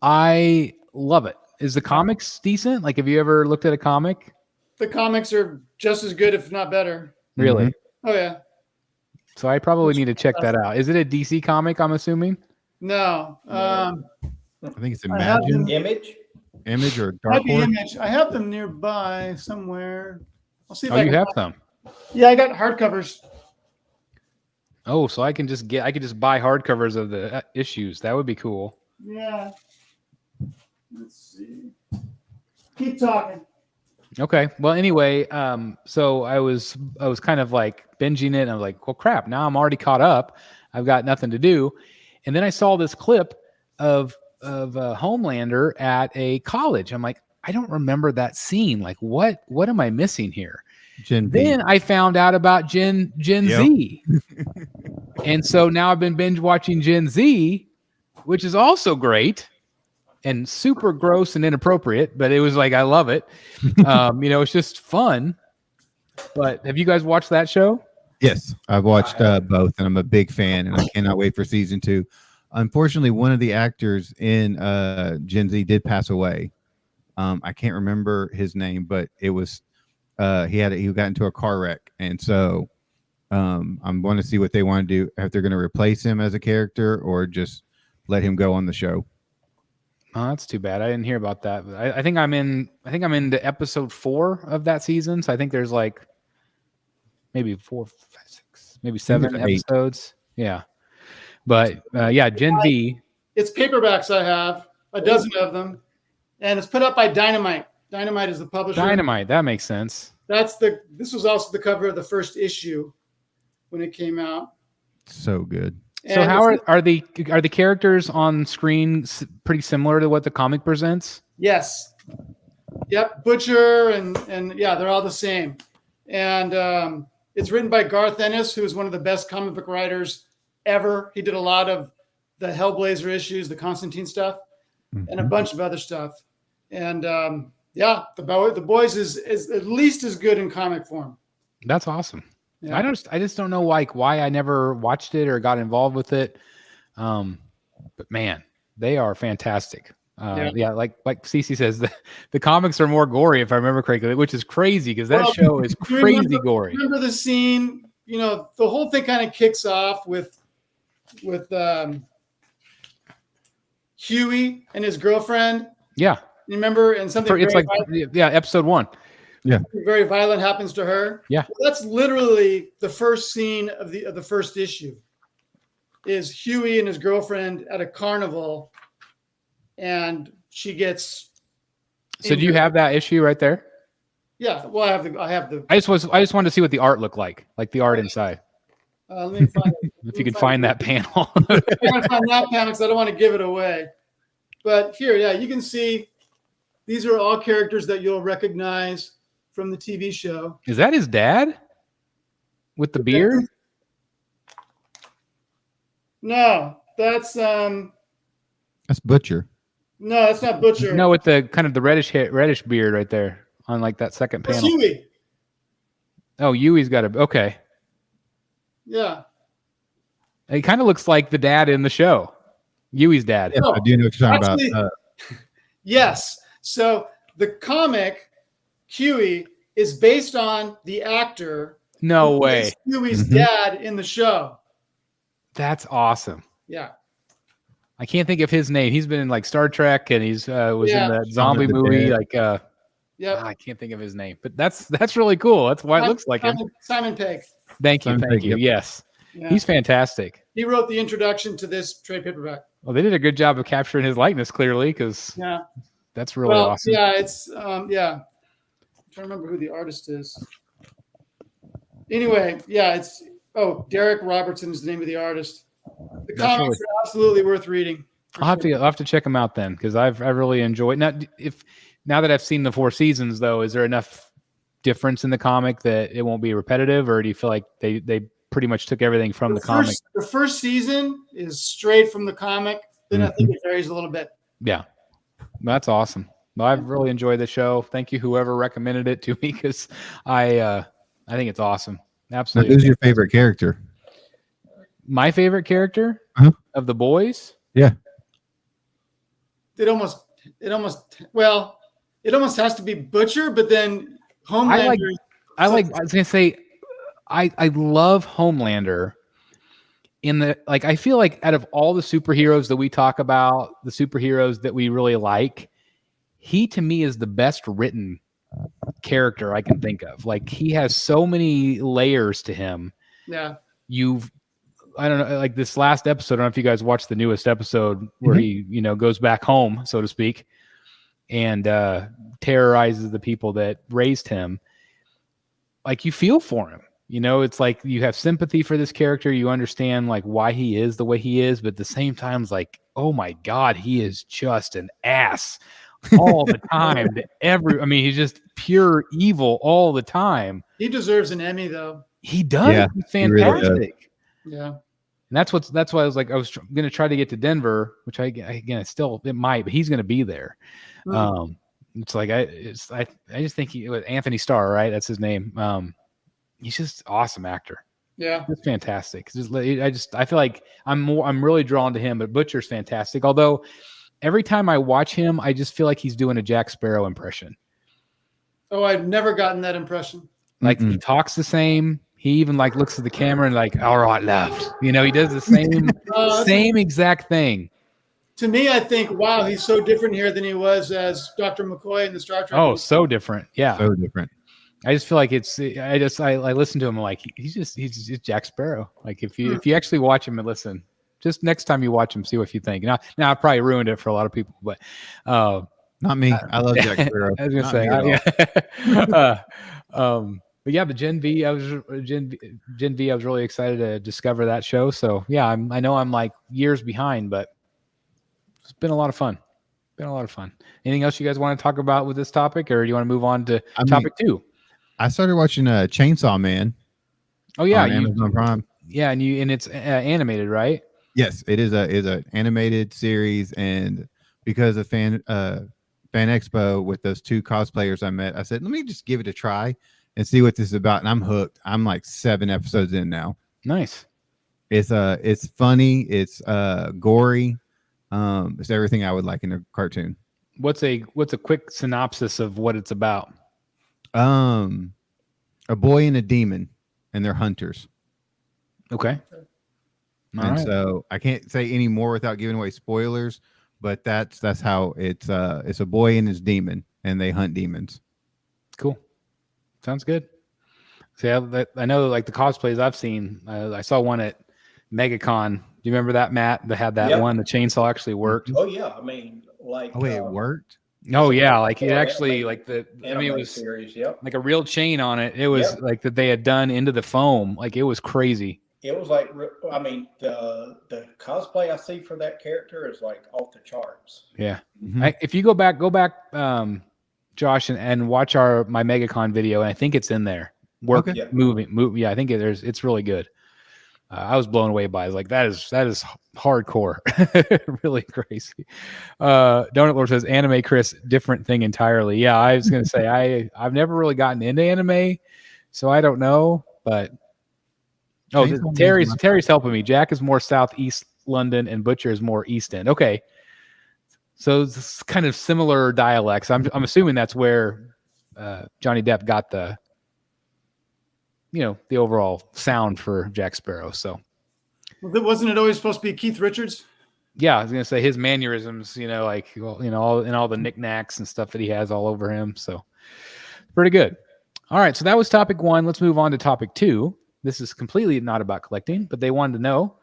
I love it. Is the comics decent? Like, have you ever looked at a comic? The comics are just as good, if not better. Really? Mm-hmm. Oh, yeah. So I probably need to check that out. Is it a DC comic, I'm assuming? No. I think it's Imagine. Image or Dark Horse. Image. I have them nearby somewhere. I'll see if I you can have find some. Yeah, I got hardcovers. Oh, so I could just buy hardcovers of the issues. That would be cool. Yeah. Let's see. Keep talking. Okay. Well, anyway, so I was kind of like binging it, and I was like, well, crap, now I'm already caught up. I've got nothing to do. And then I saw this clip of Homelander at a college. I'm like, I don't remember that scene. Like, what am I missing here? Then I found out about Gen Z. And so now I've been binge watching Gen Z, which is also great and super gross and inappropriate, but it was like, I love it. It's just fun. But have you guys watched that show? Yes, I've watched both, and I'm a big fan, and I cannot wait for season 2. Unfortunately, one of the actors in Gen Z did pass away. I can't remember his name, but it was he got into a car wreck, and so I'm going to see what they want to do, if they're going to replace him as a character or just let him go on the show. Oh, that's too bad. I didn't hear about that. But I think I'm into episode 4 of that season. So I think there's like maybe 4, 5, 6, maybe 7 episodes. Yeah. But yeah, Gen V. It's paperbacks. I have a dozen of them, and it's put up by Dynamite. Dynamite is the publisher. Dynamite. That makes sense. This was also the cover of the first issue when it came out. So good. So And how are the characters on screen pretty similar to what the comic presents? Yes. Yep. Butcher and yeah, they're all the same. And it's written by Garth Ennis, who is one of the best comic book writers ever. He did a lot of the Hellblazer issues, the Constantine stuff, and a bunch of other stuff. And yeah, the Boys is at least as good in comic form. That's awesome. Yeah. I just don't know why I never watched it or got involved with it. But man, they are fantastic. Yeah, like Cece says, the comics are more gory, if I remember correctly, which is crazy because that show is crazy gory. Remember the scene? You know, the whole thing kind of kicks off with Huey and his girlfriend. Yeah, you remember? And something it's like episode 1. Yeah, very violent happens to her. Yeah, well, that's literally the first scene of the first issue. Is Huey and his girlfriend at a carnival, and she gets. So do you have that issue right there? Yeah, well, I have the. I just wanted to see what the art looked like the art inside. Let me find it. If you can find that panel. I can't find that panel because I don't want to give it away. But here, yeah, you can see these are all characters that you'll recognize from the TV show. Is that his dad with the beard? No, that's Butcher. No, that's not Butcher. No, with the kind of the reddish beard right there on like that second panel. That's Huey. Oh, Huey's got okay. Yeah. It kind of looks like the dad in the show. Huey's dad. Yeah, I do know what you're talking about. Yes. So the comic Huey is based on the actor. No way. Huey's dad in the show. That's awesome. Yeah. I can't think of his name. He's been in like Star Trek, and he's was in the zombie movie. Like, I can't think of his name, but that's really cool. That's why it looks like him. Simon Pegg. Thank you. Yes, he's fantastic. He wrote the introduction to this trade paperback. Well, they did a good job of capturing his likeness clearly, because that's really awesome. Yeah, it's I'm trying to remember who the artist is. Anyway, it's Derek Robertson is the name of the artist. The comics are absolutely worth reading. I'll have to check them out then, because I've really enjoyed. Now that I've seen the 4 seasons, though, is there enough difference in the comic that it won't be repetitive, or do you feel like they pretty much took everything from the comic? The first season is straight from the comic. Then I think it varies a little bit. Yeah, that's awesome. Well, I've really enjoyed the show. Thank you, whoever recommended it to me, because I think it's awesome. Absolutely. Who's your favorite character? My favorite character of the boys? Yeah. It almost has to be Butcher, but then Homelander. I was gonna say, I love Homelander. I feel like out of all the superheroes that we talk about, the superheroes that we really like, he to me is the best written character I can think of. Like, he has so many layers to him. Yeah. I don't know, like this last episode, I don't know if you guys watched the newest episode where he, goes back home, so to speak, and terrorizes the people that raised him. Like, you feel for him. It's like you have sympathy for this character. You understand like why he is the way he is, but at the same time, it's like, oh my God, he is just an ass all the time. He's just pure evil all the time. He deserves an Emmy, though. He does. Yeah, he's fantastic. He really does. Yeah. And that's why I was going to try to get to Denver, which it might, but he's going to be there. It's like, I just think Anthony Starr, right? That's his name. He's just awesome actor. Yeah. It's fantastic. I feel like I'm really drawn to him, but Butcher's fantastic. Although every time I watch him, I just feel like he's doing a Jack Sparrow impression. Oh, I've never gotten that impression. Like he talks the same. He even like looks at the camera and like, all right, left. You know, he does the same exact thing. To me, I think, wow, he's so different here than he was as Dr. McCoy in the Star Trek. Oh, so different. Yeah. So different. I just feel like I listen to him like he's just Jack Sparrow. Like if you actually watch him and listen, just next time you watch him, see what you think. Now I probably ruined it for a lot of people, but not me. I love Jack Sparrow. I was gonna say, but yeah, the Gen V, I was really excited to discover that show. So yeah, I know I'm like years behind, but it's been a lot of fun. Anything else you guys want to talk about with this topic, or do you want to move on to topic 2? I started watching Chainsaw Man. Oh yeah, on Amazon Prime. Yeah, and it's animated, right? Yes, it is an animated series, and because of Fan Expo with those 2 cosplayers I met, I said, let me just give it a try and see what this is about, and I'm hooked. I'm like 7 episodes in now. Nice. It's funny. It's gory. It's everything I would like in a cartoon. What's a quick synopsis of what it's about? A boy and a demon, and they're hunters. Okay. So I can't say any more without giving away spoilers, but that's how it's a boy and his demon, and they hunt demons. Cool. Sounds good. See, I know like the cosplays I've seen. I saw one at MegaCon. Do you remember that, Matt? That had that one. The chainsaw actually worked. Oh yeah, I mean, like. Oh wait, it worked. Oh yeah, like it actually like the. I mean, it was series. Yep. Like a real chain on it. It was like that they had done into the foam. Like it was crazy. It was like, I mean, the cosplay I see for that character is like off the charts. Yeah. Mm-hmm. If you go back, Josh, and watch my MegaCon video, and I think it's in there. Moving. Yeah, I think it's really good. I was blown away by it. I was like, that is hardcore. Really crazy. Donut Lord says, anime, Chris, different thing entirely. Yeah, I was going to say, I've never really gotten into anime, so I don't know, but Terry's helping me. Jack is more Southeast London and Butcher is more East End. Okay. So it's kind of similar dialects. I'm assuming that's where Johnny Depp got the overall sound for Jack Sparrow. So wasn't it always supposed to be Keith Richards? Yeah, I was gonna say his mannerisms, all the knickknacks and stuff that he has all over him. So pretty good. All right, so that was topic 1. Let's move on to topic 2. This is completely not about collecting, but they wanted to know,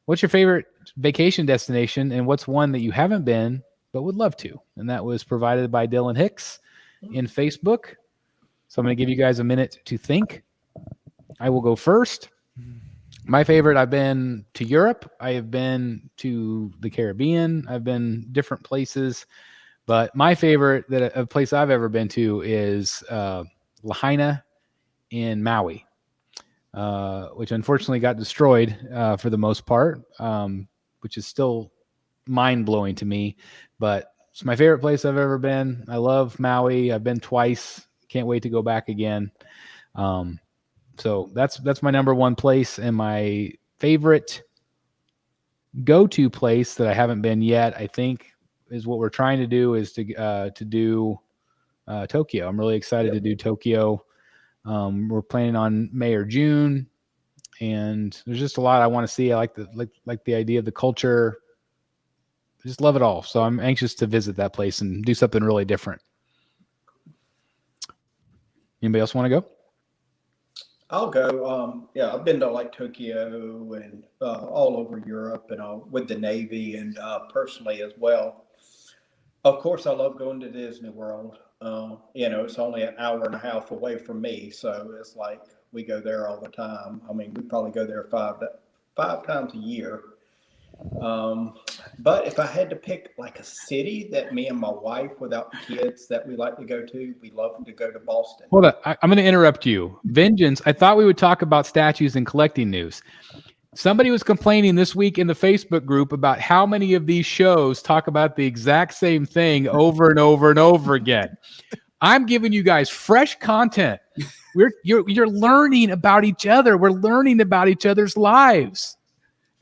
what's your favorite vacation destination and what's one that you haven't been but would love to? And that was provided by Dylan Hicks in Facebook. So I'm going to give you guys a minute to think. I will go first. My favorite, I've been to Europe. I have been to the Caribbean. I've been different places. But my favorite, a place I've ever been to is Lahaina in Maui. Which unfortunately got destroyed for the most part, which is still mind-blowing to me. But it's my favorite place I've ever been. I love Maui. I've been twice. Can't wait to go back again. So that's my number 1 place, and my favorite go-to place that I haven't been yet, I think, is what we're trying to do is to do Tokyo. I'm really excited to do Tokyo. We're planning on May or June, and there's just a lot I want to see. I like the idea of the culture. I just love it all. So I'm anxious to visit that place and do something really different. Anybody else want to go? I'll go. I've been to like Tokyo and all over Europe and all with the Navy and personally as well. Of course, I love going to Disney World. It's only an hour and a half away from me, so it's like we go there all the time. I mean, we probably go there five times a year. But if I had to pick like a city that me and my wife, without the kids, that we like to go to, we love to go to Boston. Hold on, I'm going to interrupt you. Vengeance, I thought we would talk about statues and collecting news. Somebody was complaining this week in the Facebook group about how many of these shows talk about the exact same thing over and over and over again. I'm giving you guys fresh content. You're learning about each other. We're learning about each other's lives.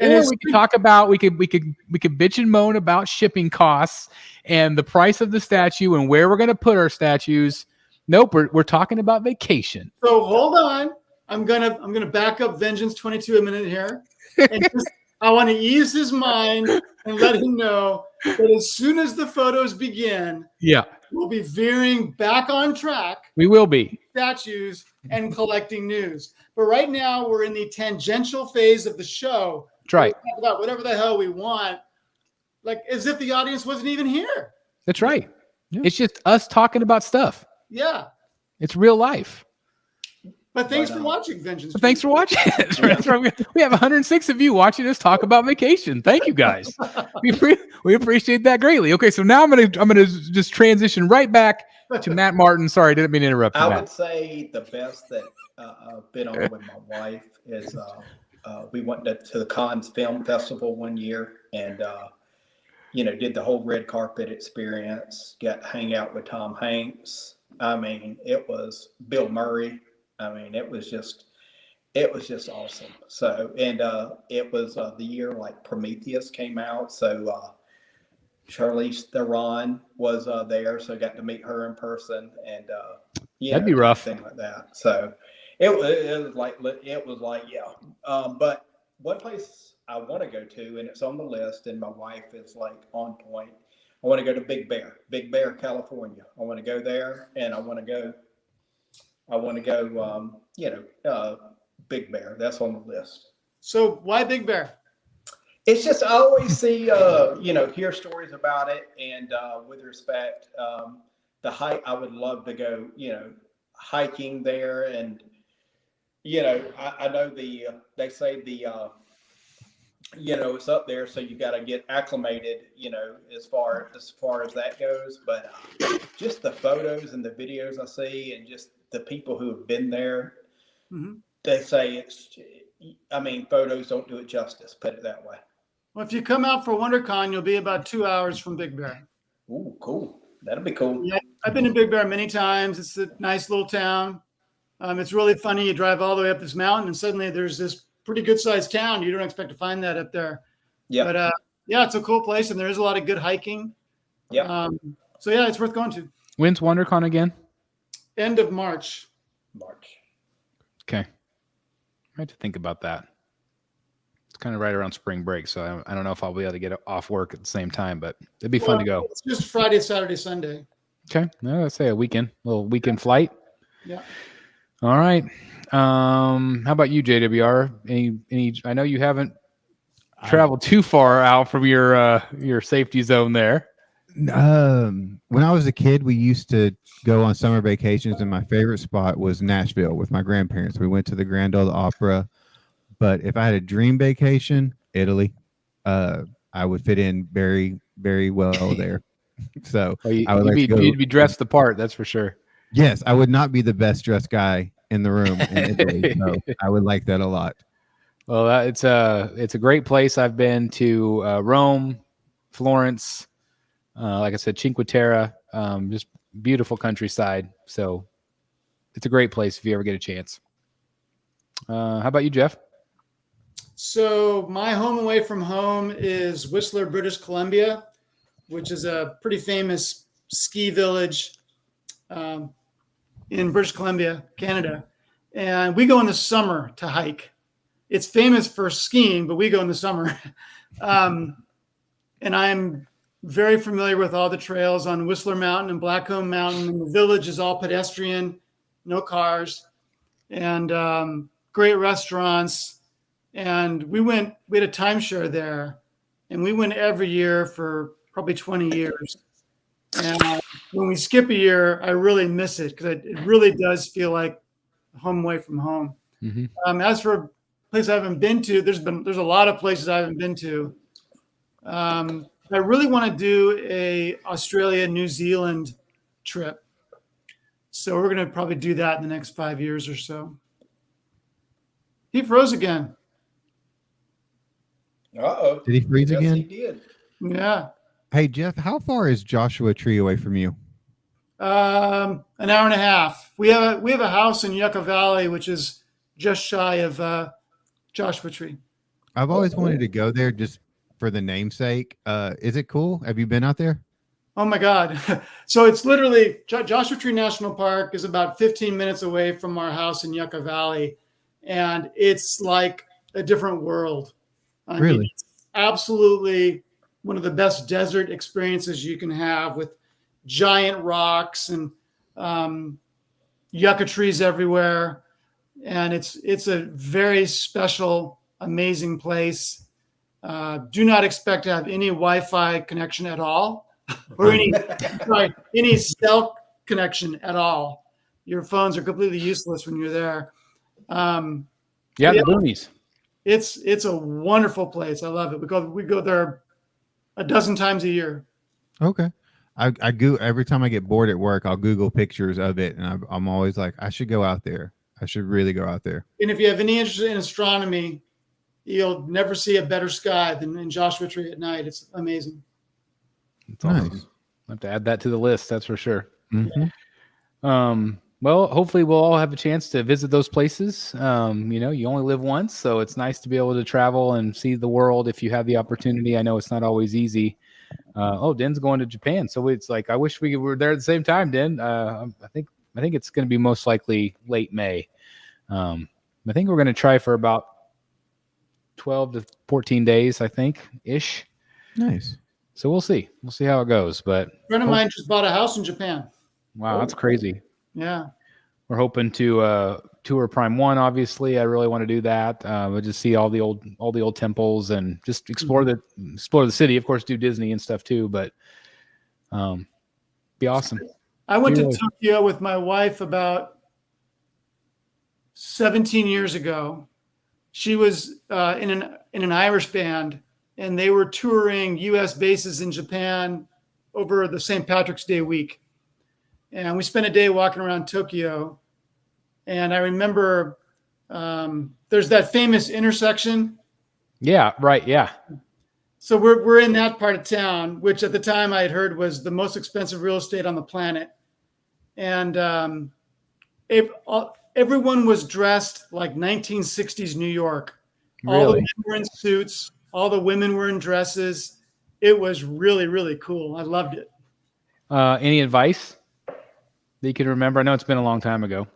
And we could talk about we could bitch and moan about shipping costs and the price of the statue and where we're going to put our statues. Nope, we're talking about vacation. So hold on. I'm gonna back up Vengeance 22 a minute here, and I want to ease his mind and let him know that as soon as the photos begin, we'll be veering back on track. We will be statues and collecting news, but right now we're in the tangential phase of the show. That's right. Talk about whatever the hell we want, like as if the audience wasn't even here. That's right. Yeah. It's just us talking about stuff. Yeah, it's real life. But thanks for watching, Vengeance. But thanks for watching. That's right. We have 106 of you watching us talk about vacation. Thank you guys. We appreciate that greatly. Okay, so now I'm gonna just transition right back to Matt Martin. Sorry, didn't mean to interrupt you, I Matt. would say the best that I've been on with my wife is we went to the Cannes Film Festival one year and did the whole red carpet experience. Got to hang out with Tom Hanks. I mean, it was Bill Murray. I mean, it was just awesome. So, and it was the year like Prometheus came out. So Charlize Theron was there, so I got to meet her in person, and that'd be rough. Thing like that. So it was like but one place I want to go to, and it's on the list, and my wife is like on point. I want to go to Big Bear, California. I want to go there, and I want to go, Big Bear. That's on the list. So why Big Bear? It's just, I always see, hear stories about it. And with respect, the hike, I would love to go, hiking there. And, I know they say it's up there. So you got to get acclimated, as far as that goes. But just the photos and the videos I see and just the people who have been there, they say photos don't do it justice, put it that way. Well, if you come out for WonderCon, you'll be about 2 hours from Big Bear. Ooh, cool. That'll be cool. Yeah, I've been to Big Bear many times. It's a nice little town. It's really funny. You drive all the way up this mountain, and suddenly there's this pretty good-sized town. You don't expect to find that up there. Yeah. But, it's a cool place, and there is a lot of good hiking. Yeah. So, yeah, it's worth going to. When's WonderCon again? End of March. Okay. I have to think about that. It's kind of right around spring break, so I don't know if I'll be able to get off work at the same time, but it'd be fun to go. It's just Friday, Saturday, Sunday. Okay. No, let's say a little weekend flight. Yeah. All right. How about you, JWR? Any? I know you haven't traveled too far out from your safety zone there. When I was a kid, we used to go on summer vacations, and my favorite spot was Nashville with my grandparents. We went to the Grand Ole Opera. But if I had a dream vacation, Italy, I would fit in very, very well there. So you'd be dressed the part, that's for sure. Yes, I would not be the best dressed guy in the room in Italy. So I would like that a lot. Well, it's a great place. I've been to Rome, Florence, like I said, Cinque Terre, just beautiful countryside. So it's a great place if you ever get a chance. How about you, Jeff? So my home away from home is Whistler, British Columbia, which is a pretty famous ski village in British Columbia, Canada. And we go in the summer to hike. It's famous for skiing, but we go in the summer. And I'm very familiar with all the trails on Whistler Mountain and Blackcomb Mountain. And the village is all pedestrian, no cars, and great restaurants. And we had a timeshare there, and we went every year for probably 20 years. And when we skip a year, I really miss it because it really does feel like home away from home. Mm-hmm. As for a place I haven't been to, there's a lot of places I haven't been to. I really want to do a Australia, New Zealand trip. So we're going to probably do that in the next 5 years or so. He froze again. Uh-oh. Did he freeze again? He did. Yeah. Hey, Jeff, how far is Joshua Tree away from you? An hour and a half. We have a house in Yucca Valley, which is just shy of Joshua Tree. I've always wanted to go there just for the namesake. Is it cool? Have you been out there? Oh my God. So it's literally Joshua Tree National Park is about 15 minutes away from our house in Yucca Valley. and it's like a different world. I mean, Really? it's absolutely one of the best desert experiences you can have, with giant rocks and yucca trees everywhere. And it's a very special, amazing place. Do not expect to have any Wi-Fi connection at all, or any cell connection at all. Your phones are completely useless when you're there. The boonies. It's a wonderful place. I love it. We go there a dozen times a year. Okay. I go every time I get bored at work, I'll Google pictures of it, and I'm always like, I should go out there. I should really go out there. And if you have any interest in astronomy, you'll never see a better sky than in Joshua Tree at night. It's amazing. It's awesome. I have to add that to the list. That's for sure. Mm-hmm. Well, hopefully we'll all have a chance to visit those places. You only live once, so it's nice to be able to travel and see the world if you have the opportunity. I know it's not always easy. Den's going to Japan, so it's like I wish we were there at the same time, Den. I think it's going to be most likely late May. I think we're going to try for about 12 to 14 days, I think, ish. Nice. So we'll see. We'll see how it goes. But a friend of mine just bought a house in Japan. Wow, that's crazy. Yeah. We're hoping to tour Prime 1, obviously. I really want to do that. We'll just see all the old temples and just explore the city. Of course, do Disney and stuff too, but be awesome. I went to Tokyo with my wife about 17 years ago. She was in an Irish band, and they were touring U.S. bases in Japan over the St. Patrick's Day week. And we spent a day walking around Tokyo. And I remember there's that famous intersection. Yeah, right. Yeah. So we're in that part of town, which at the time I had heard was the most expensive real estate on the planet. And everyone was dressed like 1960s New York. All the men were in suits. All the women were in dresses. It was really, really cool. I loved it. Any advice that you can remember? I know it's been a long time ago.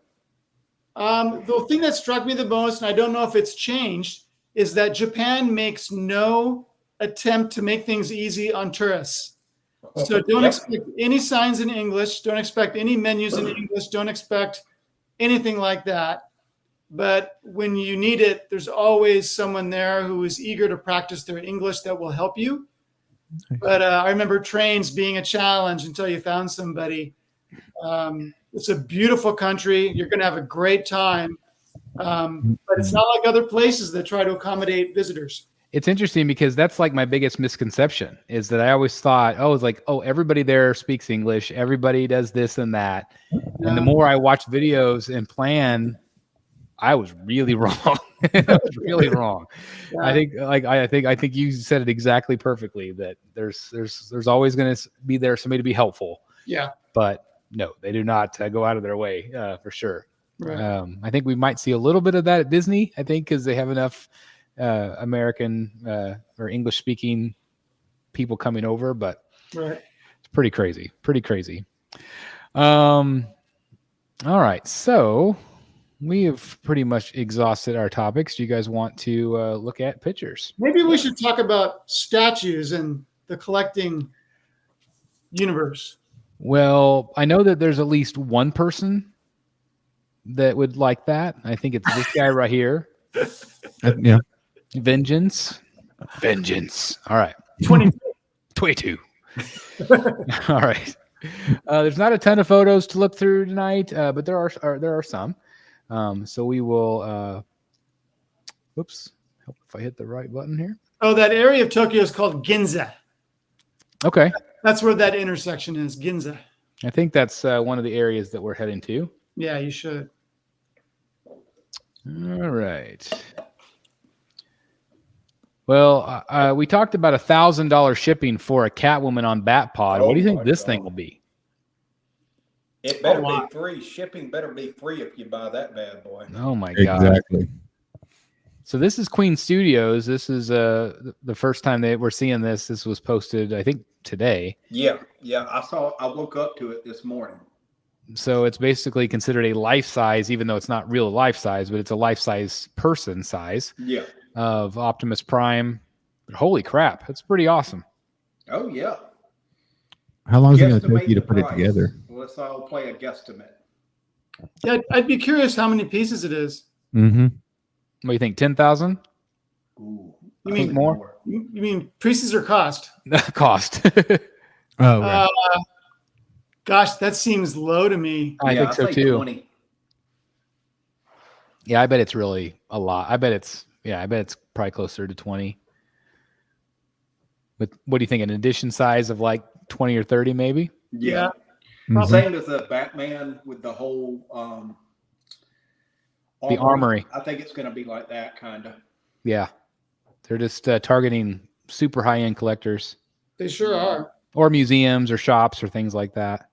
The thing that struck me the most, and I don't know if it's changed, is that Japan makes no attempt to make things easy on tourists. So don't expect any signs in English. Don't expect any menus in English. Don't expect anything like that. But when you need it, there's always someone there who is eager to practice their English that will help you. But I remember trains being a challenge until you found somebody. It's a beautiful country. You're going to have a great time. But it's not like other places that try to accommodate visitors. It's interesting because that's like my biggest misconception is that I always thought, everybody there speaks English. Everybody does this and that. Yeah. And the more I watch videos and plan, I was really wrong. I was really wrong. Yeah. I think you said it exactly perfectly that there's always going to be there somebody to be helpful. Yeah. But no, they do not go out of their way for sure. Right. I think we might see a little bit of that at Disney. I think because they have enough American or English speaking people coming over, but right. It's pretty crazy. All right. So we have pretty much exhausted our topics. Do you guys want to look at pictures? Maybe we should talk about statues and the collecting universe. Well, I know that there's at least one person that would like that. I think it's this guy right here. Yeah. Vengeance. All right. 22. All right. There's not a ton of photos to look through tonight, but there are some. So we will. Whoops! Help if I hit the right button here. Oh, that area of Tokyo is called Ginza. Okay. That's where that intersection is, Ginza. I think that's one of the areas that we're heading to. Yeah, you should. All right. Well, we talked about $1,000 shipping for a Catwoman on Batpod. What do you think this thing will be? It better be free. Shipping better be free if you buy that bad boy. Oh my God! Exactly. So this is Queen Studios. This is the first time that we're seeing this. This was posted, I think, today. Yeah. I woke up to it this morning. So it's basically considered a life size, even though it's not real life size, but it's a life size person size Yeah. of Optimus Prime. But holy crap, that's pretty awesome. Oh yeah. How long is it going to take Guesstimate you to the put it price. together? Let's all play a guesstimate. Yeah, I'd be curious how many pieces it is. Mm-hmm. What do you think? 10,000 Ooh, You I mean think more? You mean pieces or cost? cost? Oh, right. Gosh, that seems low to me. I think so say too. 20. Yeah, I bet it's really a lot. I bet it's probably closer to 20. But what do you think? An edition size of like 20 or 30, maybe? Yeah. Mhm. Same as the Batman with the whole The armory. I think it's going to be like that, kind of. Yeah, they're just targeting super high-end collectors They sure are. or museums or shops or things like that.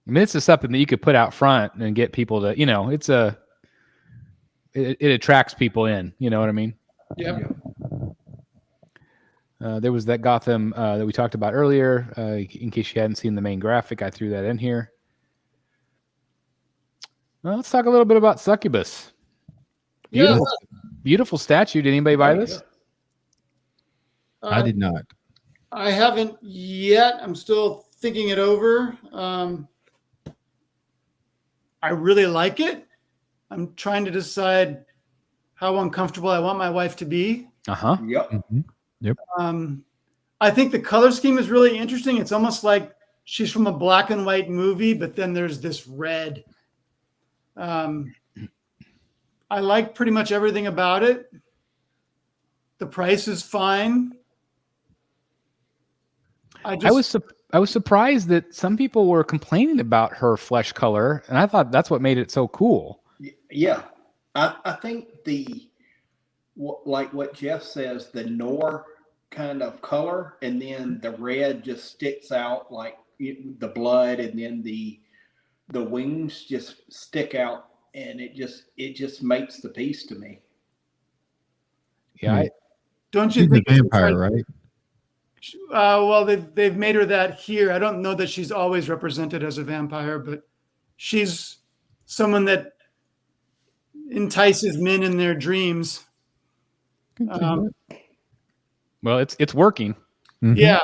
I mean, it's just something that you could put out front and get people to, it attracts people in. You know what I mean? Yep. There was that Gotham that we talked about earlier. In case you hadn't seen the main graphic, I threw that in here. Well, let's talk a little bit about Succubus. Beautiful, beautiful statue. Did anybody buy this? I did not. I haven't yet. I'm still thinking it over. I really like it. I'm trying to decide how uncomfortable I want my wife to be. Uh-huh. Yep. Mm-hmm. Yep. I think the color scheme is really interesting. It's almost like she's from a black and white movie, but then there's this red. I like pretty much everything about it. The price is fine. I was surprised that some people were complaining about her flesh color, and I thought that's what made it so cool. Yeah. I think like what Jeff says, the Nor kind of color, and then the red just sticks out like the blood, and then the wings just stick out, and it just makes the piece to me. Yeah. Don't you She's think a vampire, right? Well, they've made her that here. I don't know that she's always represented as a vampire, but she's someone that entices men in their dreams. Well, it's working. Mhm. Yeah.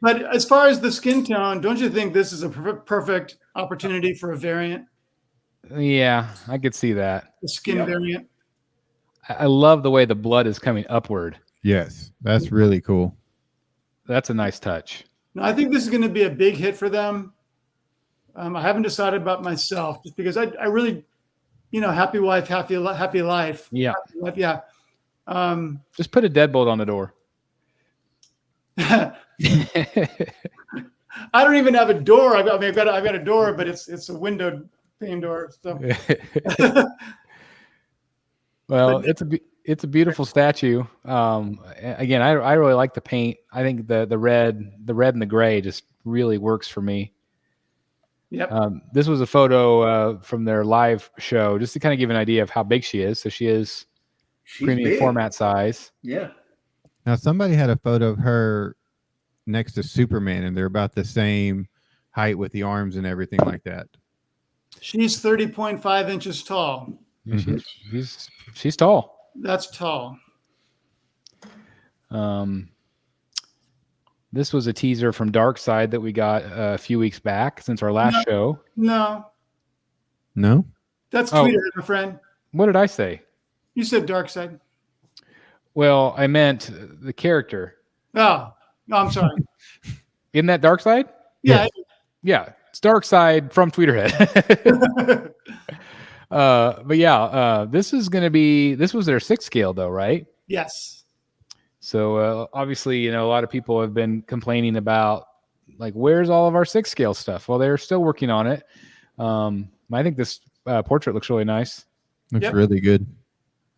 But as far as the skin tone, don't you think this is a perfect opportunity for a variant? Yeah, I could see that. The skin variant. I love the way the blood is coming upward. Yes, that's really cool. That's a nice touch. No, I think this is going to be a big hit for them. I haven't decided about myself, just because I really, happy wife, happy life. Yeah. Happy life, yeah. Just put a deadbolt on the door. I don't even have a door. I've got a door, but it's a window pane door. So. Well, it's a beautiful statue. Again, I really like the paint. I think the red and the gray just really works for me. Yep. This was a photo from their live show, just to kind of give an idea of how big she is. So she's premium big. format size. Yeah. Now, somebody had a photo of her next to Superman, and they're about the same height with the arms and everything like that. She's 30.5 inches tall. Mm-hmm. She's tall. That's tall. This was a teaser from Darkseid that we got a few weeks back since our last show. No. That's Twitter, my friend. What did I say? You said Darkseid. Well, I meant the character. Oh, no, I'm sorry. Isn't that Darkseid? Yeah. Yeah, it's Darkseid from Tweeterhead. But yeah, this was their 6th scale though, right? Yes. So obviously, a lot of people have been complaining about like, where's all of our 6th scale stuff? Well, they're still working on it. I think this portrait looks really nice. Looks really good.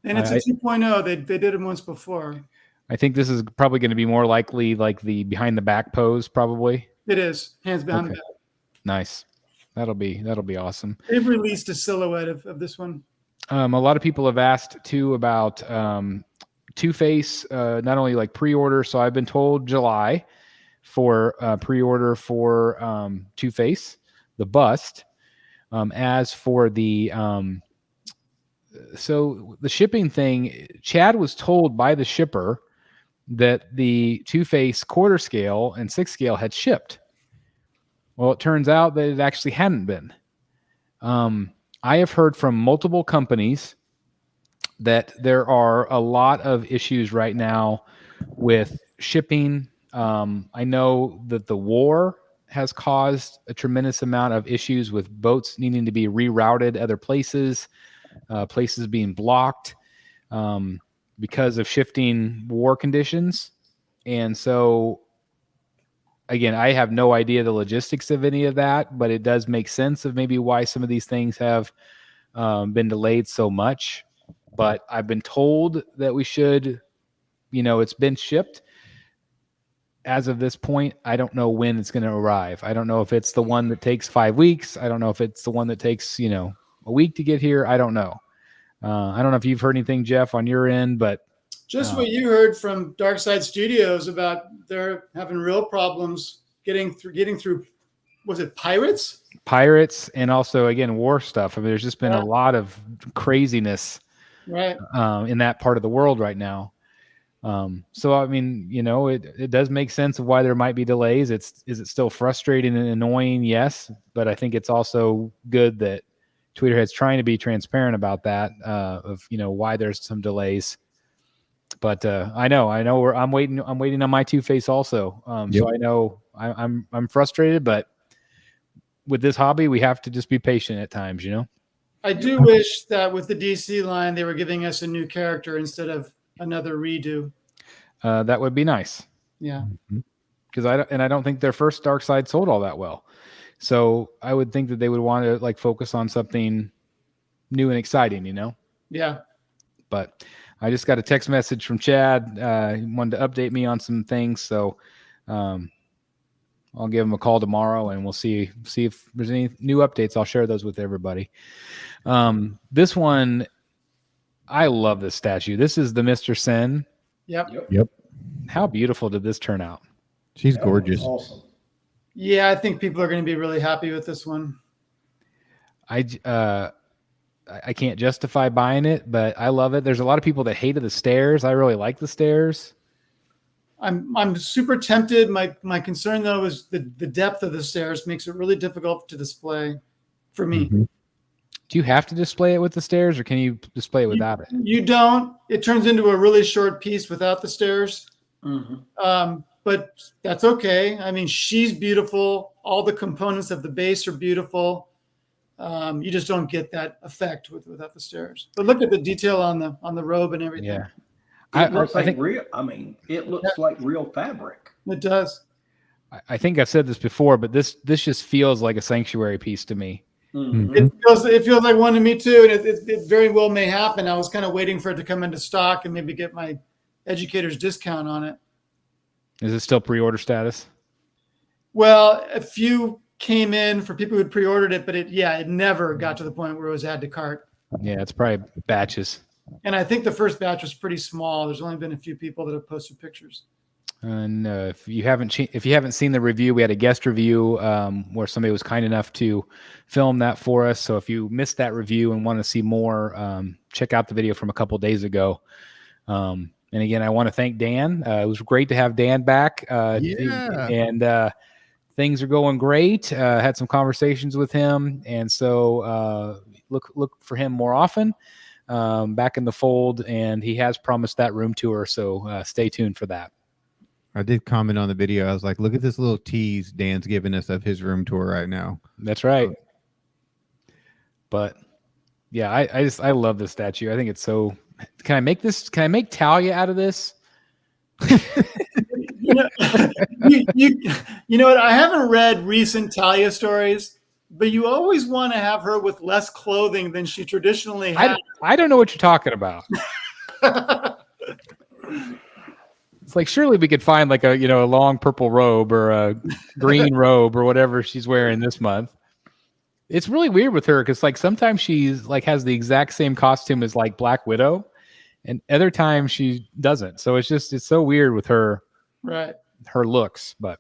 And it's a 2.0. They did it once before. I think this is probably going to be more likely like the behind the back pose, probably. It is. Hands behind the back. Nice. That'll be awesome. They've released a silhouette of this one. A lot of people have asked too about Two-Face, not only like pre-order. So I've been told July for pre-order for Two-Face, bust. As for the so the shipping thing, Chad was told by the shipper that the Two-Face quarter scale and 6 scale had shipped. Well, it turns out that it actually hadn't been. I have heard from multiple companies that there are a lot of issues right now with shipping. I know that the war has caused a tremendous amount of issues with boats needing to be rerouted other places, places being blocked because of shifting war conditions. And so, again, I have no idea the logistics of any of that, but it does make sense of maybe why some of these things have been delayed so much. But I've been told that we should, it's been shipped. As of this point, I don't know when it's going to arrive. I don't know if it's the one that takes 5 weeks. I don't know if it's the one that takes, a week to get here. I don't know. I don't know if you've heard anything, Jeff, on your end, but just what you heard from Dark Side Studios about they're having real problems getting through. Was it pirates? Pirates, and also again war stuff. I mean, there's just been a lot of craziness, right, in that part of the world right now. So I mean, it does make sense of why there might be delays. Is it still frustrating and annoying? Yes, but I think it's also good that Tweeterhead's trying to be transparent about that, of why there's some delays. But I know I'm waiting on my Two-Face also. So I know I'm frustrated, but with this hobby, we have to just be patient at times, I do wish that with the DC line, they were giving us a new character instead of another redo. That would be nice. Yeah. Because I don't think their first Dark Side sold all that well. So I would think that they would want to focus on something new and exciting, Yeah. But I just got a text message from Chad. He wanted to update me on some things. So I'll give him a call tomorrow and we'll see if there's any new updates. I'll share those with everybody. This one, I love this statue. This is the Mr. Sin. Yep. How beautiful did this turn out? She's gorgeous. Awesome. Yeah, I think people are going to be really happy with this one. I can't justify buying it, but I love it. There's a lot of people that hated the stairs. I really like the stairs. I'm super tempted. My concern though is the depth of the stairs makes it really difficult to display for me. Mm-hmm. Do you have to display it with the stairs, or can you display it without it? You don't. It turns into a really short piece without the stairs. Mm-hmm. But that's okay. I mean, she's beautiful. All the components of the base are beautiful. You just don't get that effect without the stairs. But look at the detail on the robe and everything. Yeah, It looks like real. I mean, it looks like real fabric. It does. I think I've said this before, but this just feels like a sanctuary piece to me. Mm-hmm. It feels like one to me too, and it very well may happen. I was kind of waiting for it to come into stock and maybe get my educator's discount on it. Is it still pre-order status? Well, a few came in for people who had pre-ordered it, but it never got to the point where it was add to cart. Yeah, it's probably batches. And I think the first batch was pretty small. There's only been a few people that have posted pictures. And if you haven't seen the review, we had a guest review where somebody was kind enough to film that for us. So if you missed that review and want to see more, check out the video from a couple days ago. And again, I want to thank Dan. It was great to have Dan back. And things are going great. Had some conversations with him, and so look for him more often. Back in the fold, and he has promised that room tour. So stay tuned for that. I did comment on the video. I was like, look at this little tease Dan's giving us of his room tour right now. That's right. But yeah, I love this statue. I think it's so. Can I make Talia out of this? You know what? I haven't read recent Talia stories, but you always want to have her with less clothing than she traditionally has. I don't know what you're talking about. It's like, surely we could find like a long purple robe or a green robe or whatever she's wearing this month. It's really weird with her because like sometimes she's like has the exact same costume as like Black Widow, and other times she doesn't. So it's so weird with her, right? Her looks. But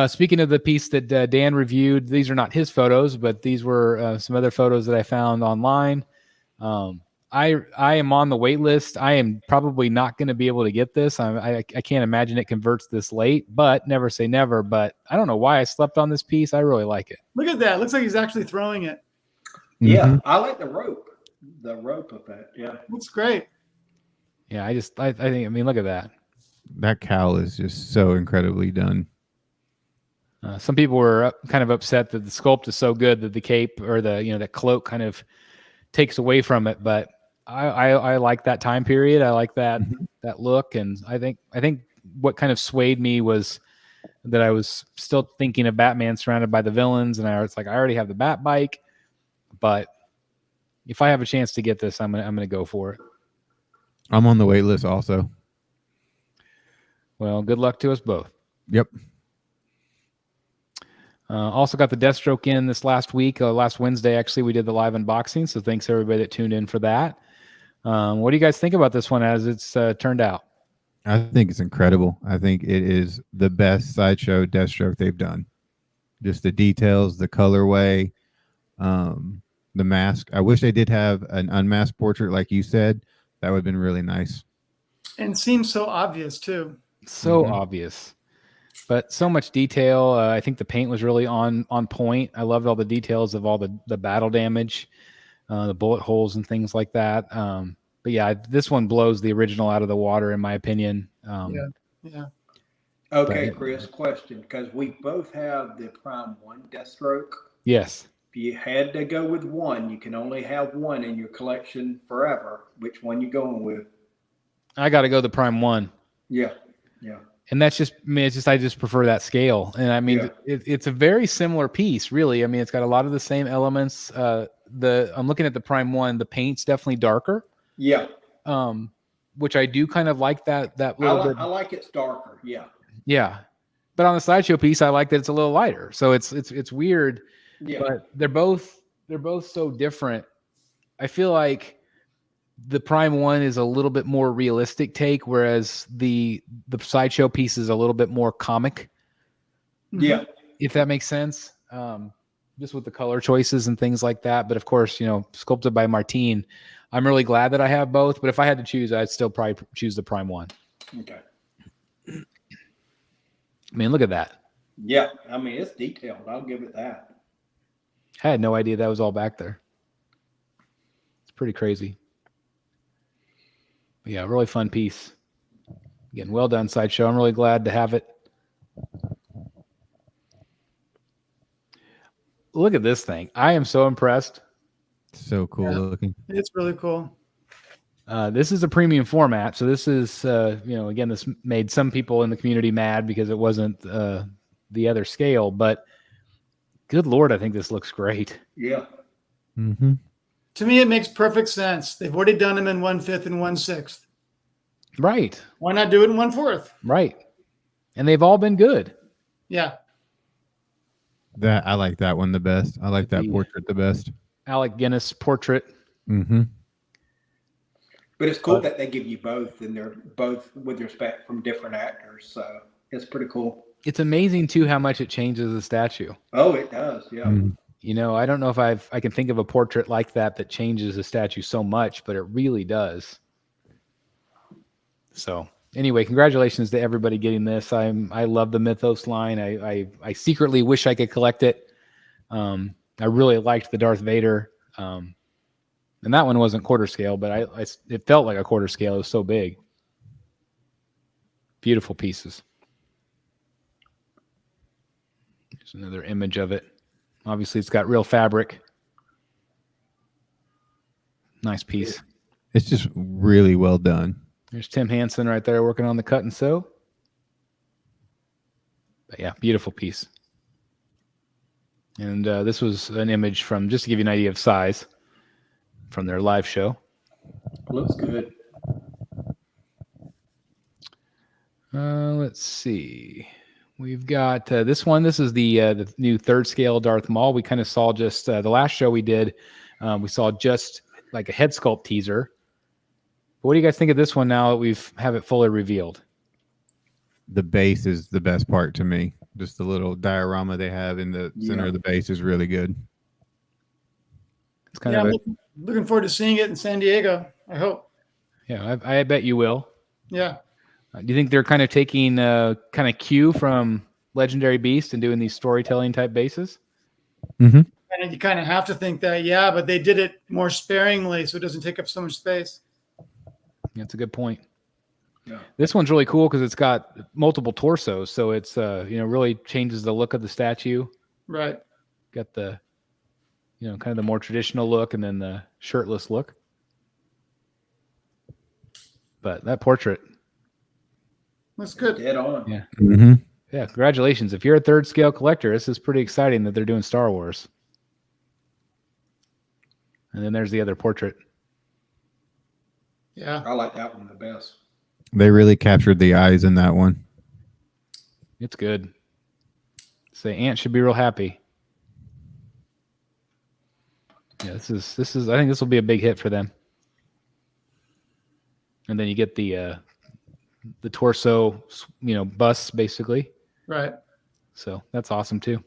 Speaking of the piece that Dan reviewed, these are not his photos, but these were some other photos that I found online. I am on the wait list. I am probably not going to be able to get this. I can't imagine it converts this late, but never say never. But I don't know why I slept on this piece. I really like it. Look at that. Looks like he's actually throwing it. Yeah, I like the rope of that. Yeah, Looks great. Yeah, I think, I mean, look at that. That cowl is just so incredibly done. Some people were kind of upset that the sculpt is so good that the cape or that cloak kind of takes away from it. But I like that time period. I like that look, and I think what kind of swayed me was that I was still thinking of Batman surrounded by the villains, and I was like, I already have the Bat bike, but if I have a chance to get this, I'm gonna go for it. I'm on the wait list also. Well, good luck to us both. Yep. Also got the Deathstroke in this last week. Last Wednesday, actually, we did the live unboxing. So thanks everybody that tuned in for that. What do you guys think about this one as it's turned out? I think it's incredible. I think it is the best Sideshow Deathstroke they've done. Just the details, the colorway, the mask. I wish they did have an unmasked portrait like you said. That would have been really nice. And seems so obvious too. So obvious. But so much detail. I think the paint was really on point. I loved all the details of all the battle damage, the bullet holes and things like that. But yeah, this one blows the original out of the water, in my opinion. Yeah. Okay, Chris, question, because we both have the Prime 1 Deathstroke. Yes. If you had to go with one, you can only have one in your collection forever. Which one you going with? I got to go the Prime 1. Yeah. And that's just, I mean, I just prefer that scale. And I mean, it's a very similar piece, really. I mean, it's got a lot of the same elements. I'm looking at the Prime 1. The paint's definitely darker. Yeah. Which I do kind of like that little bit. I like it's darker. Yeah. Yeah. But on the Sideshow piece, I like that it's a little lighter. So it's weird. Yeah. But they're both so different. I feel like the Prime 1 is a little bit more realistic take, whereas the Sideshow piece is a little bit more comic. Yeah. If that makes sense. Just with the color choices and things like that. But of course, sculpted by Martine. I'm really glad that I have both, but if I had to choose, I'd still probably choose the Prime 1. Okay. I mean, look at that. Yeah. I mean, it's detailed. I'll give it that. I had no idea that was all back there. It's pretty crazy. But yeah, really fun piece. Again, well done, Sideshow. I'm really glad to have it. Look at this thing. I am so impressed. So cool looking. It's really cool. This is a premium format. So this is, again, this made some people in the community mad because it wasn't the other scale. But good Lord, I think this looks great. Yeah. Mm-hmm. To me, it makes perfect sense. They've already done them in 1/5 and 1/6. Right. Why not do it in 1/4? Right. And they've all been good. Yeah. I like that one the best. I like that portrait the best. Alec Guinness portrait. Mm-hmm. But it's cool that they give you both, and they're both with respect from different actors. So it's pretty cool. It's amazing too how much it changes the statue. Oh, it does. Yeah. Mm-hmm. I don't know if I can think of a portrait like that changes a statue so much, but it really does. So anyway, congratulations to everybody getting this. I love the Mythos line. I secretly wish I could collect it. I really liked the Darth Vader. And that one wasn't quarter scale, but it felt like a quarter scale. It was so big. Beautiful pieces. Here's another image of it. Obviously, it's got real fabric. Nice piece. It's just really well done. There's Tim Hansen right there working on the cut and sew. But yeah, beautiful piece. And this was an image from, just to give you an idea of size, from their live show. Looks good. Let's see. We've got this one. This is the new 3rd scale Darth Maul. We kind of saw just the last show we did. We saw just like a head sculpt teaser. What do you guys think of this one now that have it fully revealed? The base is the best part to me. Just the little diorama they have in the center Yeah. of the base is really good. It's kind Yeah, of I'm looking forward to seeing it in San Diego. I hope. I bet you will. Yeah. Do you think they're kind of taking kind of cue from Legendary Beast and doing these storytelling type bases? Mm-hmm. And you kind of have to think that, yeah, but they did it more sparingly so it doesn't take up so much space. That's a good point. Yeah. This one's really cool because it's got multiple torsos, so it's really changes the look of the statue. Right. Got the kind of the more traditional look and then the shirtless look. But that portrait, That's good. Dead on. yeah. Mm-hmm. Yeah, congratulations. If you're a third scale collector, this is pretty exciting that they're doing Star Wars. And then there's the other portrait. Yeah. I like that one the best. They really captured the eyes in that one. It's good. Say Ant should be real happy. Yeah, this is I think this will be a big hit for them. And then you get the torso, busts basically. Right. So that's awesome too.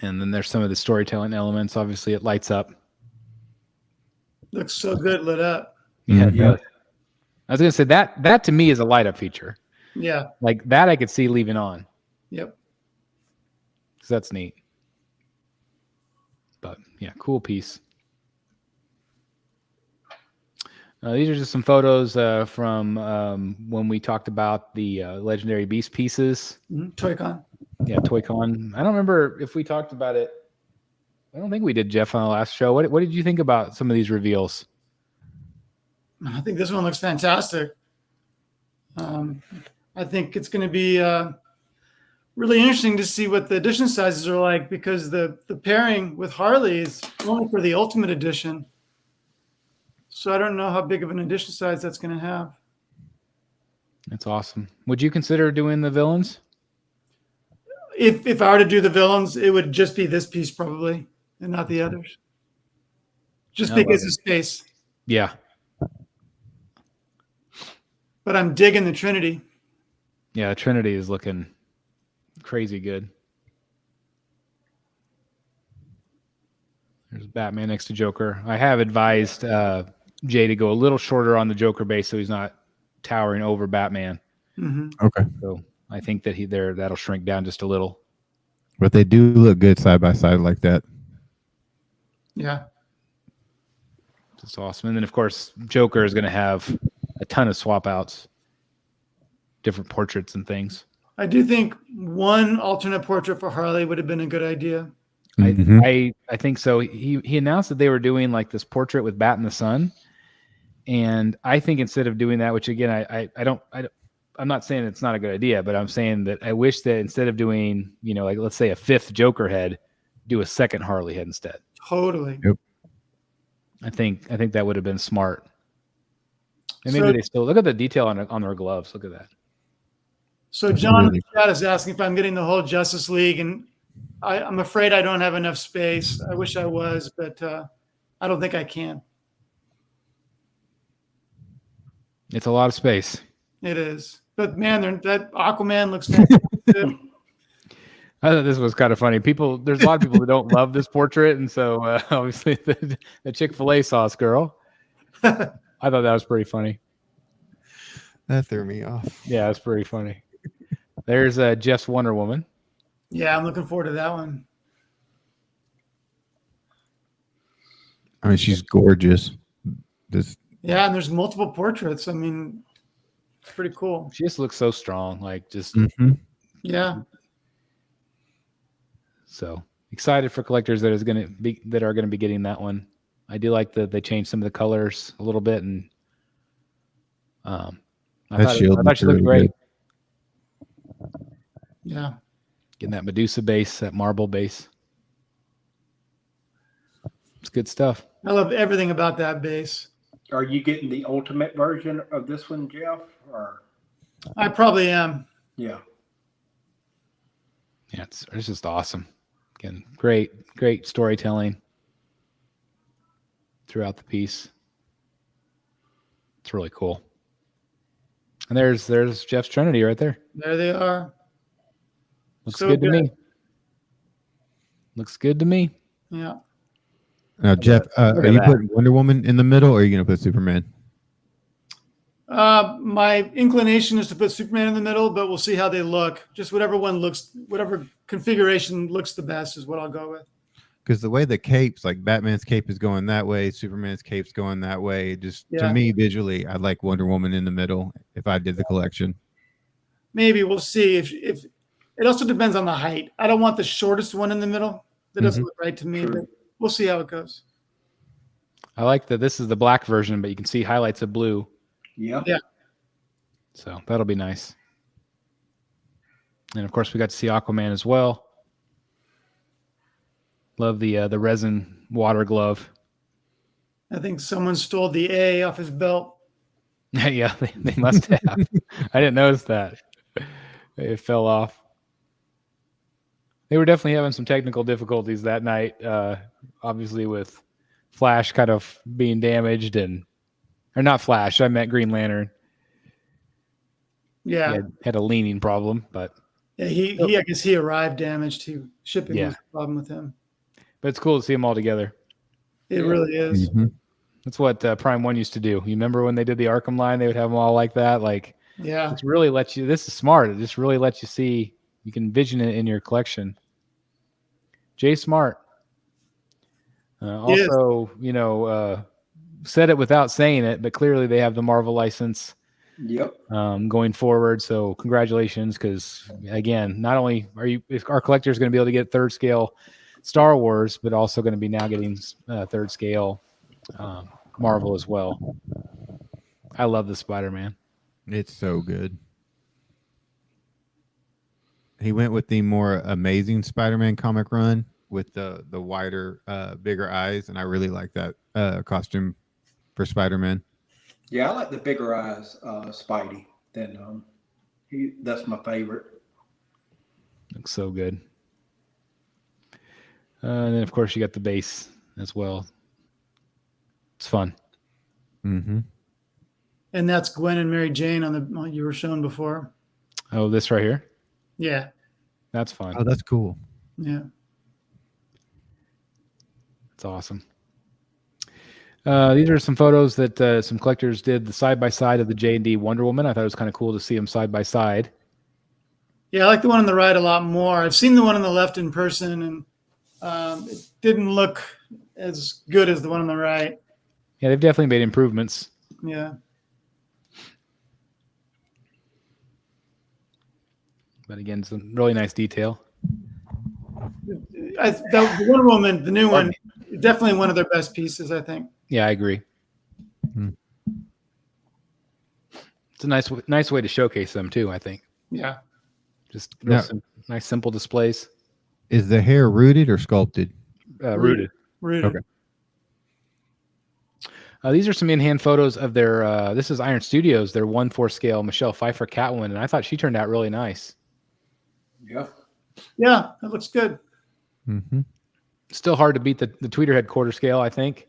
And then there's some of the storytelling elements. Obviously, it lights up. Looks so good lit up. Yeah, Mhm. it does. I was gonna say that to me is a light up feature. Yeah. Like that I could see leaving on. Yep. Because that's neat. But yeah, cool piece. These are just some photos from when we talked about the Legendary Beast pieces. Mm-hmm. Toy-Con. Yeah, Toy-Con. I don't remember if we talked about it. I don't think we did, Jeff, on the last show. What did you think about some of these reveals? I think this one looks fantastic. I think it's going to be really interesting to see what the edition sizes are like because the pairing with Harley is only for the Ultimate Edition. So I don't know how big of an edition size that's going to have. That's awesome. Would you consider doing the villains? If I were to do the villains, it would just be this piece probably and not the others. Just I because love of space. Yeah. But I'm digging the Trinity. Yeah, Trinity is looking crazy good. There's Batman next to Joker. I have advised Jay to go a little shorter on the Joker base so he's not towering over Batman. Mm-hmm. Okay. So I think that that'll shrink down just a little. But they do look good side by side like that. Yeah. It's awesome. And then, of course, Joker is going to have a ton of swap outs, different portraits and things. I do think one alternate portrait for Harley would have been a good idea. Mhm. I think so. He announced that they were doing like this portrait with Bat in the Sun. And I think instead of doing that, which again, I'm not saying it's not a good idea, but I'm saying that I wish that instead of doing, like let's say a fifth Joker head, do a second Harley head instead. Totally. Yep. I think that would have been smart. And maybe they still look at the detail on their gloves. Look at that. So John in the chat is asking if I'm getting the whole Justice League, and I'm afraid I don't have enough space. I wish I was, but I don't think I can. It's a lot of space. It is. But man, that Aquaman looks fantastic. I thought this was kind of funny. There's a lot of people that don't love this portrait, and so obviously the Chick-fil-A sauce girl. I thought that was pretty funny. That threw me off. Yeah, it's pretty funny. There's Jeff's Wonder Woman. Yeah, I'm looking forward to that one. I mean, she's gorgeous. Yeah, and there's multiple portraits. I mean, it's pretty cool. She just looks so strong, like just Mhm. Yeah. so excited for collectors that are going to be getting that one. I do like that they changed some of the colors a little bit, and I thought she looked really great. Yeah. Getting that Medusa base, that marble base. It's good stuff. I love everything about that base. Are you getting the ultimate version of this one, Jeff? Or I probably am. yeah. Yeah, it's just awesome. Again, great storytelling throughout the piece. It's really cool. And there's Jeff's Trinity right there. There they are. Looks So good to me. Looks good to me. Yeah. Now, Jeff, Look are at you that. putting Wonder Woman in the middle, or are you going to put Superman? My inclination is to put Superman in the middle, but we'll see how they look. Just whatever configuration looks the best is what I'll go with. Because the way the capes, like Batman's cape is going that way, Superman's cape's going that way. Just to me, visually, I'd like Wonder Woman in the middle if I did the collection. Maybe we'll see. If it also depends on the height. I don't want the shortest one in the middle. That doesn't look right to me, but we'll see how it goes. I like that this is the black version, but you can see highlights of blue. Yeah. So that'll be nice. And of course, we got to see Aquaman as well. Love the resin water glove. I think someone stole the A off his belt. Yeah, they must have. I didn't notice that. It fell off. They were definitely having some technical difficulties that night, obviously with Flash kind of being damaged or not Flash, I meant Green Lantern. Yeah. He had a leaning problem, but I guess he arrived damaged. Shipping was a problem with him. But it's cool to see them all together. It really is. Mm-hmm. That's what Prime 1 used to do. You remember when they did the Arkham line? They would have them all like that. Like, it really lets you. This is smart. It just really lets you see. You can envision it in your collection. Jay Smart. Also, said it without saying it, but clearly they have the Marvel license. Yep. Going forward. So congratulations, because again, not only if our collector is going to be able to get third scale Star Wars, but also going to be now getting third scale Marvel as well. I love the Spider-Man. It's so good. He went with the more amazing Spider-Man comic run with the wider, bigger eyes, and I really like that costume for Spider-Man. Yeah, I like the bigger eyes, Spidey. That's my favorite. Looks so good. And then, of course, you got the base as well. It's fun. Mm-hmm. And that's Gwen and Mary Jane on you were shown before. Oh, this right here? Yeah. That's fun. Oh, that's cool. Yeah. It's awesome. These are some photos that some collectors did the side-by-side of the J&D Wonder Woman. I thought it was kind of cool to see them side-by-side. Yeah, I like the one on the right a lot more. I've seen the one on the left in person, and it didn't look as good as the one on the right. Yeah, they've definitely made improvements. Yeah. But again, some really nice detail. The Wonder Woman, the new one, definitely one of their best pieces, I think. Yeah, I agree. It's a nice way to showcase them too, I think. Yeah. Just some nice simple displays. Is the hair rooted or sculpted? Rooted. Okay. These are some in-hand photos of their, this is Iron Studios, their 1/4 scale Michelle Pfeiffer Catwoman, and I thought she turned out really nice. Yeah. Yeah, that looks good. Mm-hmm. Still hard to beat the Tweeterhead 1/4 scale, I think.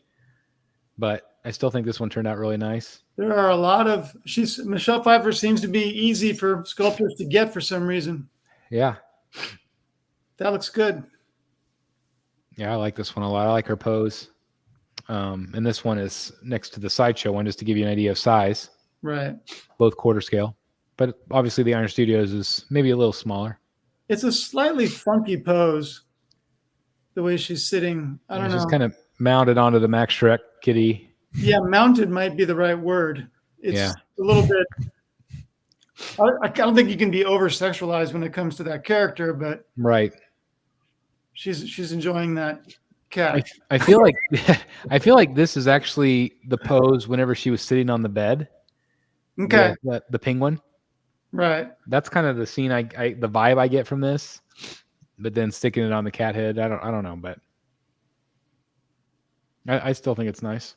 But I still think this one turned out really nice. There are a lot of Michelle Pfeiffer seems to be easy for sculptors to get for some reason. Yeah. That looks good. Yeah, I like this one a lot. I like her pose. And this one is next to the Sideshow one, just to give you an idea of size. Right. Both 1/4 scale. But obviously the Iron Studios is maybe a little smaller. It's a slightly funky pose, the way she's sitting. I don't know. She's kind of mounted onto the Max Shrek kitty. Yeah, mounted might be the right word. It's a little bit. I don't think you can be over-sexualized when it comes to that character, but right. She's enjoying that cat. I feel like this is actually the pose whenever she was sitting on the bed. Okay. The penguin. Right. That's kind of the scene the vibe I get from this. But then sticking it on the cat head, I don't know, but I still think it's nice.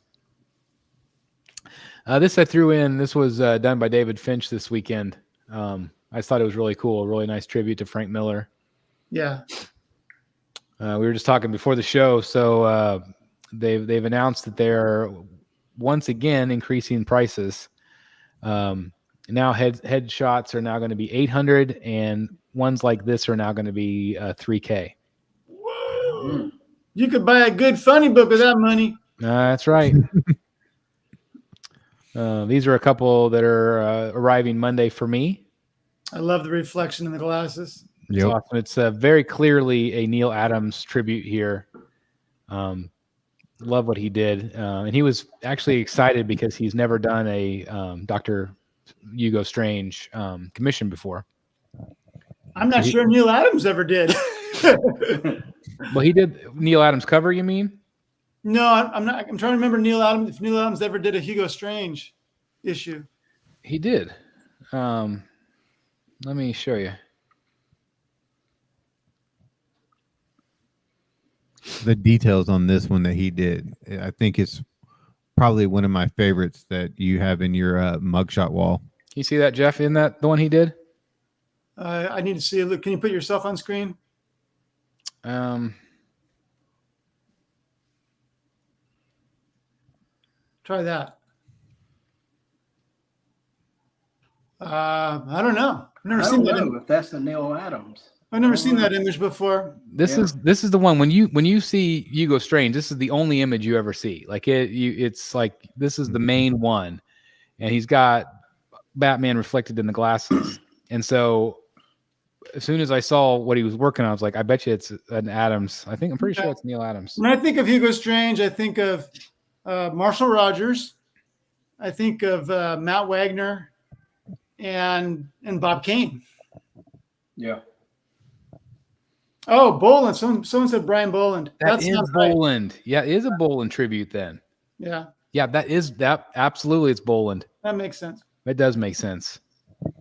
This I threw in. This was done by David Finch this weekend. I just thought it was really cool. A really nice tribute to Frank Miller. Yeah. We were just talking before the show. So they've announced that they're once again increasing prices. Now headshots are now going to be 800, and ones like this are now going to be 3K. Whoa. You could buy a good funny book with that money. That's right. These are a couple that are arriving Monday for me. I love the reflection in the glasses. It's awesome. It's very clearly a Neil Adams tribute here. Love what he did. And he was actually excited because he's never done a Dr. Hugo Strange commission before. I'm not sure Neil Adams ever did. Well, he did Neil Adams cover, you mean? No, I'm not. I'm trying to remember Neil Adams, if Neil Adams ever did a Hugo Strange issue. He did. Let me show you. The details on this one that he did, I think it's probably one of my favorites that you have in your mugshot wall. You see that, Jeff? Isn't that the one he did? I need to see. Look, can you put yourself on screen? Try that. I don't know. I've never seen that. If that's the Neil Adams. I've never seen that image before. This is the one when you see Hugo Strange. This is the only image you ever see. Like it's like this is the main one, and he's got Batman reflected in the glasses. And so, as soon as I saw what he was working on, I was like, I bet you it's an Adams. I'm pretty sure it's Neil Adams. When I think of Hugo Strange, I think of Marshall Rogers. I think of Matt Wagner and Bob Kane. Yeah. Oh, Boland. Someone said Brian Boland. That is Boland. Right. Yeah, it is a Boland tribute then. Yeah. Yeah, that absolutely it's Boland. That makes sense. It does make sense.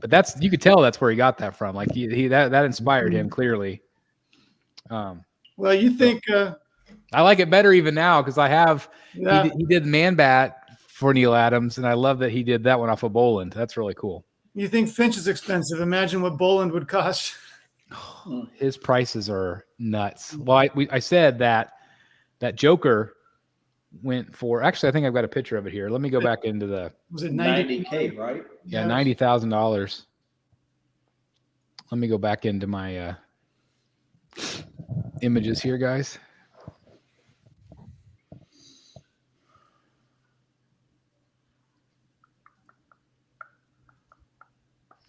But you could tell that's where he got that from. Like that inspired him clearly. Well, you think I like it better even now because I have yeah. he did Man Bat for Neil Adams, and I love that he did that one off of Boland. That's really cool. You think Finch is expensive? Imagine what Boland would cost. His prices are nuts. Well, I said that Joker went for. Actually, I think I've got a picture of it here. Let me go back into the. Was it $90K, right? Yeah, $90,000. Let me go back into my images here, guys.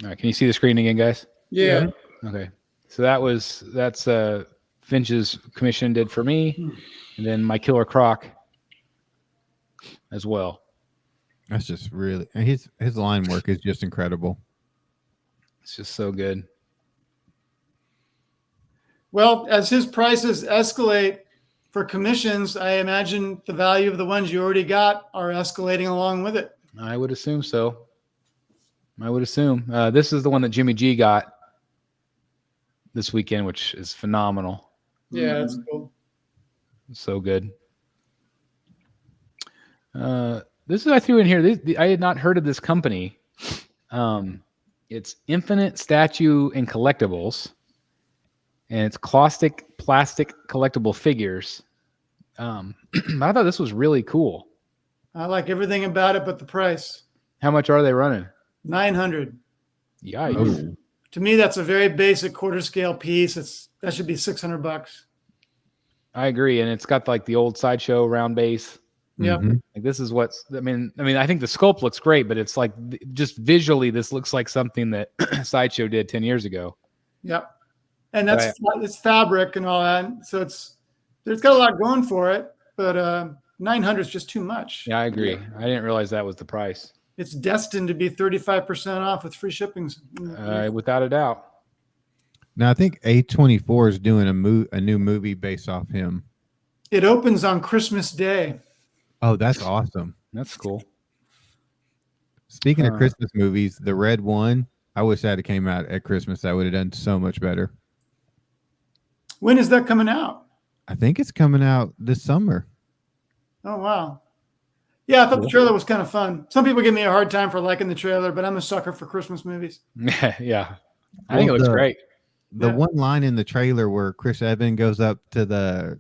All right, can you see the screen again, guys? Yeah. Okay. So that's Finch's commission did for me, and then my Killer Croc as well. That's just really his line work is just incredible. It's just so good. Well, as his prices escalate for commissions, I imagine the value of the ones you already got are escalating along with it. I would assume so. This is the one that Jimmy G got this weekend, which is phenomenal. Yeah, that's cool. So good. This is I threw in here. I had not heard of this company. It's Infinite Statue and Collectibles, and it's plastic collectible figures. I thought this was really cool. I like everything about it, but the price. How much are they running? $900. Yikes. Oh. To me, that's a very basic quarter scale piece. That should be $600. I agree, and it's got like the old Sideshow round base. Yeah. Mm-hmm. Like this is what's. I mean, I think the sculpt looks great, but it's like just visually, this looks like something that Sideshow did 10 years ago. Yep. And that's it's fabric and all that, so it's got a lot going for it. But 900 is just too much. Yeah, I agree. I didn't realize that was the price. It's destined to be 35% off with free shipping. Without a doubt. Now I think A24 is doing a new movie based off him. It opens on Christmas Day. Oh, that's awesome. That's cool. Speaking of Christmas movies, the Red One, I wish that had came out at Christmas. That would have done so much better. When is that coming out? I think it's coming out this summer. Oh, wow. Yeah, I thought the trailer was kind of fun. Some people give me a hard time for liking the trailer, but I'm a sucker for Christmas movies. Yeah. I think it looks great. The one line in the trailer where Chris Evans goes up to the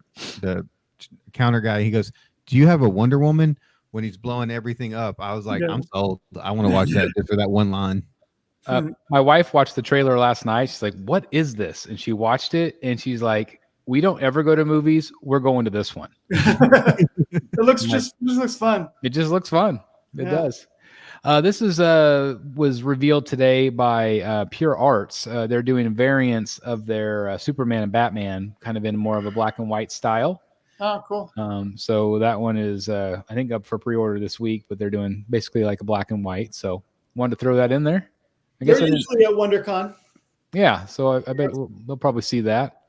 counter guy, he goes, "Do you have a Wonder Woman?" when he's blowing everything up, I was like, Yeah. I'm sold. I want to watch that just for that one line. My wife watched the trailer last night. She's like, "What is this?" And she watched it, and she's like, "We don't ever go to movies. We're going to this one." It looks just looks fun. It just looks fun. It Yeah. does. This is was revealed today by Pure Arts. They're doing variants of their Superman and Batman, kind of in more of a black and white style. Oh, cool. So that one is, I think, up for pre-order this week, but they're doing basically like a black and white. So wanted to throw that in there. I guess They're usually at WonderCon. yeah. So I bet they'll probably see that.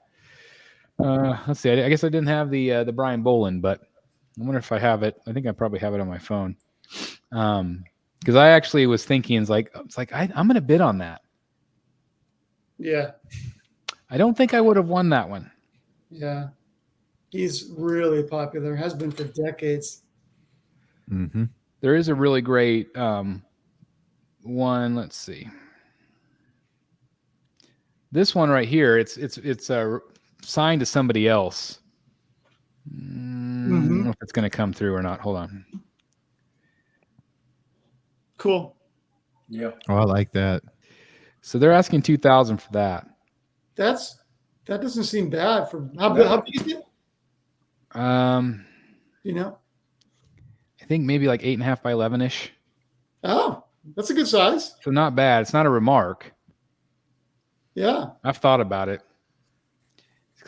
Let's see. I guess I didn't have the Bryan Boland, but I wonder if I have it. I think I probably have it on my phone. Because I actually was thinking, it's like I'm going to bid on that. Yeah. I don't think I would have won that one. Yeah. He's really popular, has been for decades. Mm-hmm. There is a really great one. Let's see. This one right here, it's signed to somebody else. I don't know if it's going to come through or not. Hold on. Cool. Yeah. Oh, I like that. So they're asking $2,000 for that. That doesn't seem bad for how big is it? You know? I think maybe like 8.5 by 11-ish. Oh, that's a good size. So not bad. It's not a remark. Yeah. I've thought about it.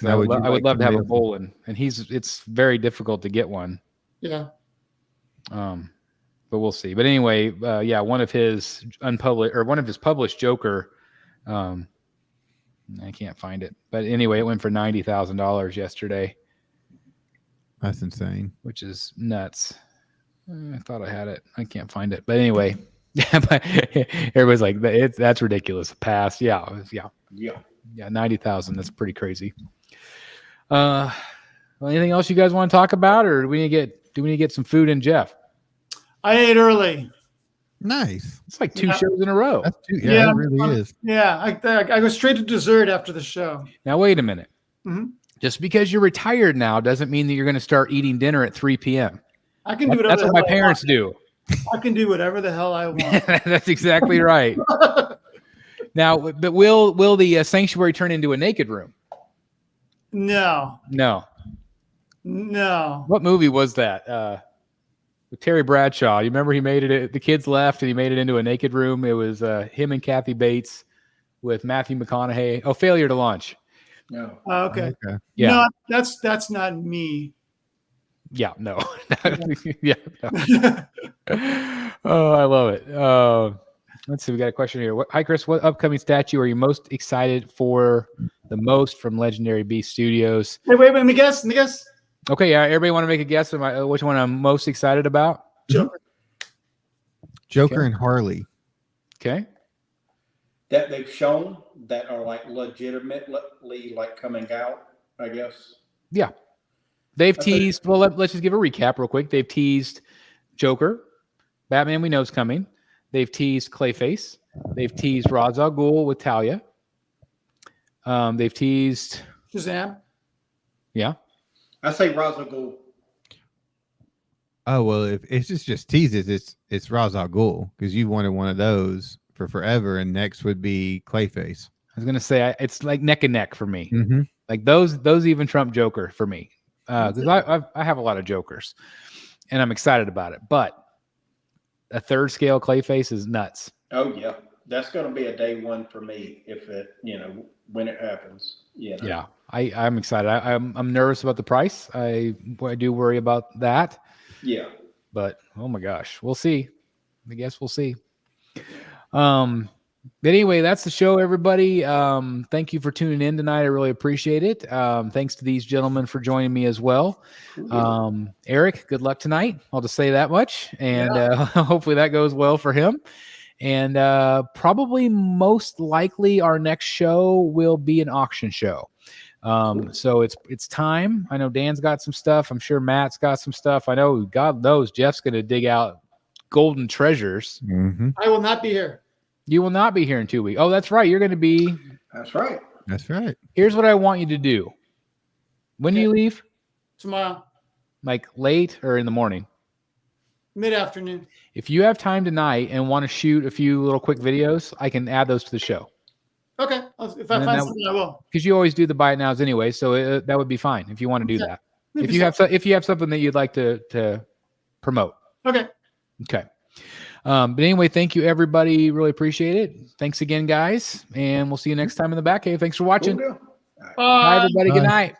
Now, would you I would like love to have a live- Boland, and it's very difficult to get one. Yeah. But we'll see. But anyway, yeah, one of his published Joker. I can't find it, but anyway, it went for $90,000 yesterday, That's insane. which is nuts. I thought I had it. I can't find it, but anyway, but everybody's like, that's ridiculous. Pass. Yeah, Yeah. 90,000. That's pretty crazy. Well, anything else you guys want to talk about, or do we need to get some food in, Jeff? I ate early. Nice. It's like two shows in a row. That's Yeah, it really is. Yeah. I go straight to dessert after the show. Now, wait a minute. Mhm. Just because you're retired now doesn't mean that you're going to start eating dinner at 3 p.m. I can do whatever That's the what my hell I parents want. do. I can do whatever the hell I want. That's exactly right. Now, but will the sanctuary turn into a naked room? No. No. No. What movie was that? With Terry Bradshaw. You remember he made it? The kids left and he made it into a naked room. It was him and Kathy Bates with Matthew McConaughey. Oh, Failure to Launch. No. Oh, okay. Yeah. No, that's not me. Yeah. No. Yeah. No. Oh, I love it. Let's see. We got a question here. Hi, Chris. What upcoming statue are you most excited for the most from Legendary Beast Studios? Hey, wait, let me guess. Okay, yeah. Everybody want to make a guess of which one I'm most excited about? Joker. Joker Okay. and Harley. Okay. That they've shown that are like legitimately like coming out, I guess. Yeah. They've Okay. teased. Well, let's just give a recap real quick. They've teased Joker, Batman. We know is coming. They've teased Clayface. They've teased Ra's al Ghul with Talia. They've teased. Shazam. Yeah. I say Ra's al Ghul. Oh well, if it's just teases, it's Ra's al Ghul because you wanted one of those for forever, and next would be Clayface. I was gonna say it's like neck and neck for me. Mm-hmm. Like those even trump Joker for me because I have a lot of Jokers, and I'm excited about it. But a third scale Clayface is nuts. Oh yeah, that's going to be a day one for me if it, when it happens. Yeah, I'm excited. I'm nervous about the price. I do worry about that. Yeah. But oh my gosh, we'll see. I guess we'll see. But anyway, that's the show, everybody. Thank you for tuning in tonight. I really appreciate it. Thanks to these gentlemen for joining me as well. Eric, good luck tonight. I'll just say that much. And hopefully that goes well for him. And probably most likely our next show will be an auction show. So it's time. I know Dan's got some stuff. I'm sure Matt's got some stuff. I know God knows Jeff's going to dig out golden treasures. Mm-hmm. I will not be here. You will not be here in 2 weeks. Oh, that's right. You're going to be. That's right. That's right. Here's what I want you to do. When do you leave? Tomorrow. Like late or in the morning? Mid-afternoon. If you have time tonight and want to shoot a few little quick videos, I can add those to the show. Okay. If I find something, I will. Because you always do the buy it nows anyway, so that would be fine if you want to do that. Maybe If you have something that you'd like to promote. Okay. Okay. But anyway, thank you everybody. Really appreciate it. Thanks again, guys, and we'll see you next time in the back cave. Thanks for watching. Cool. Bye everybody. Good night.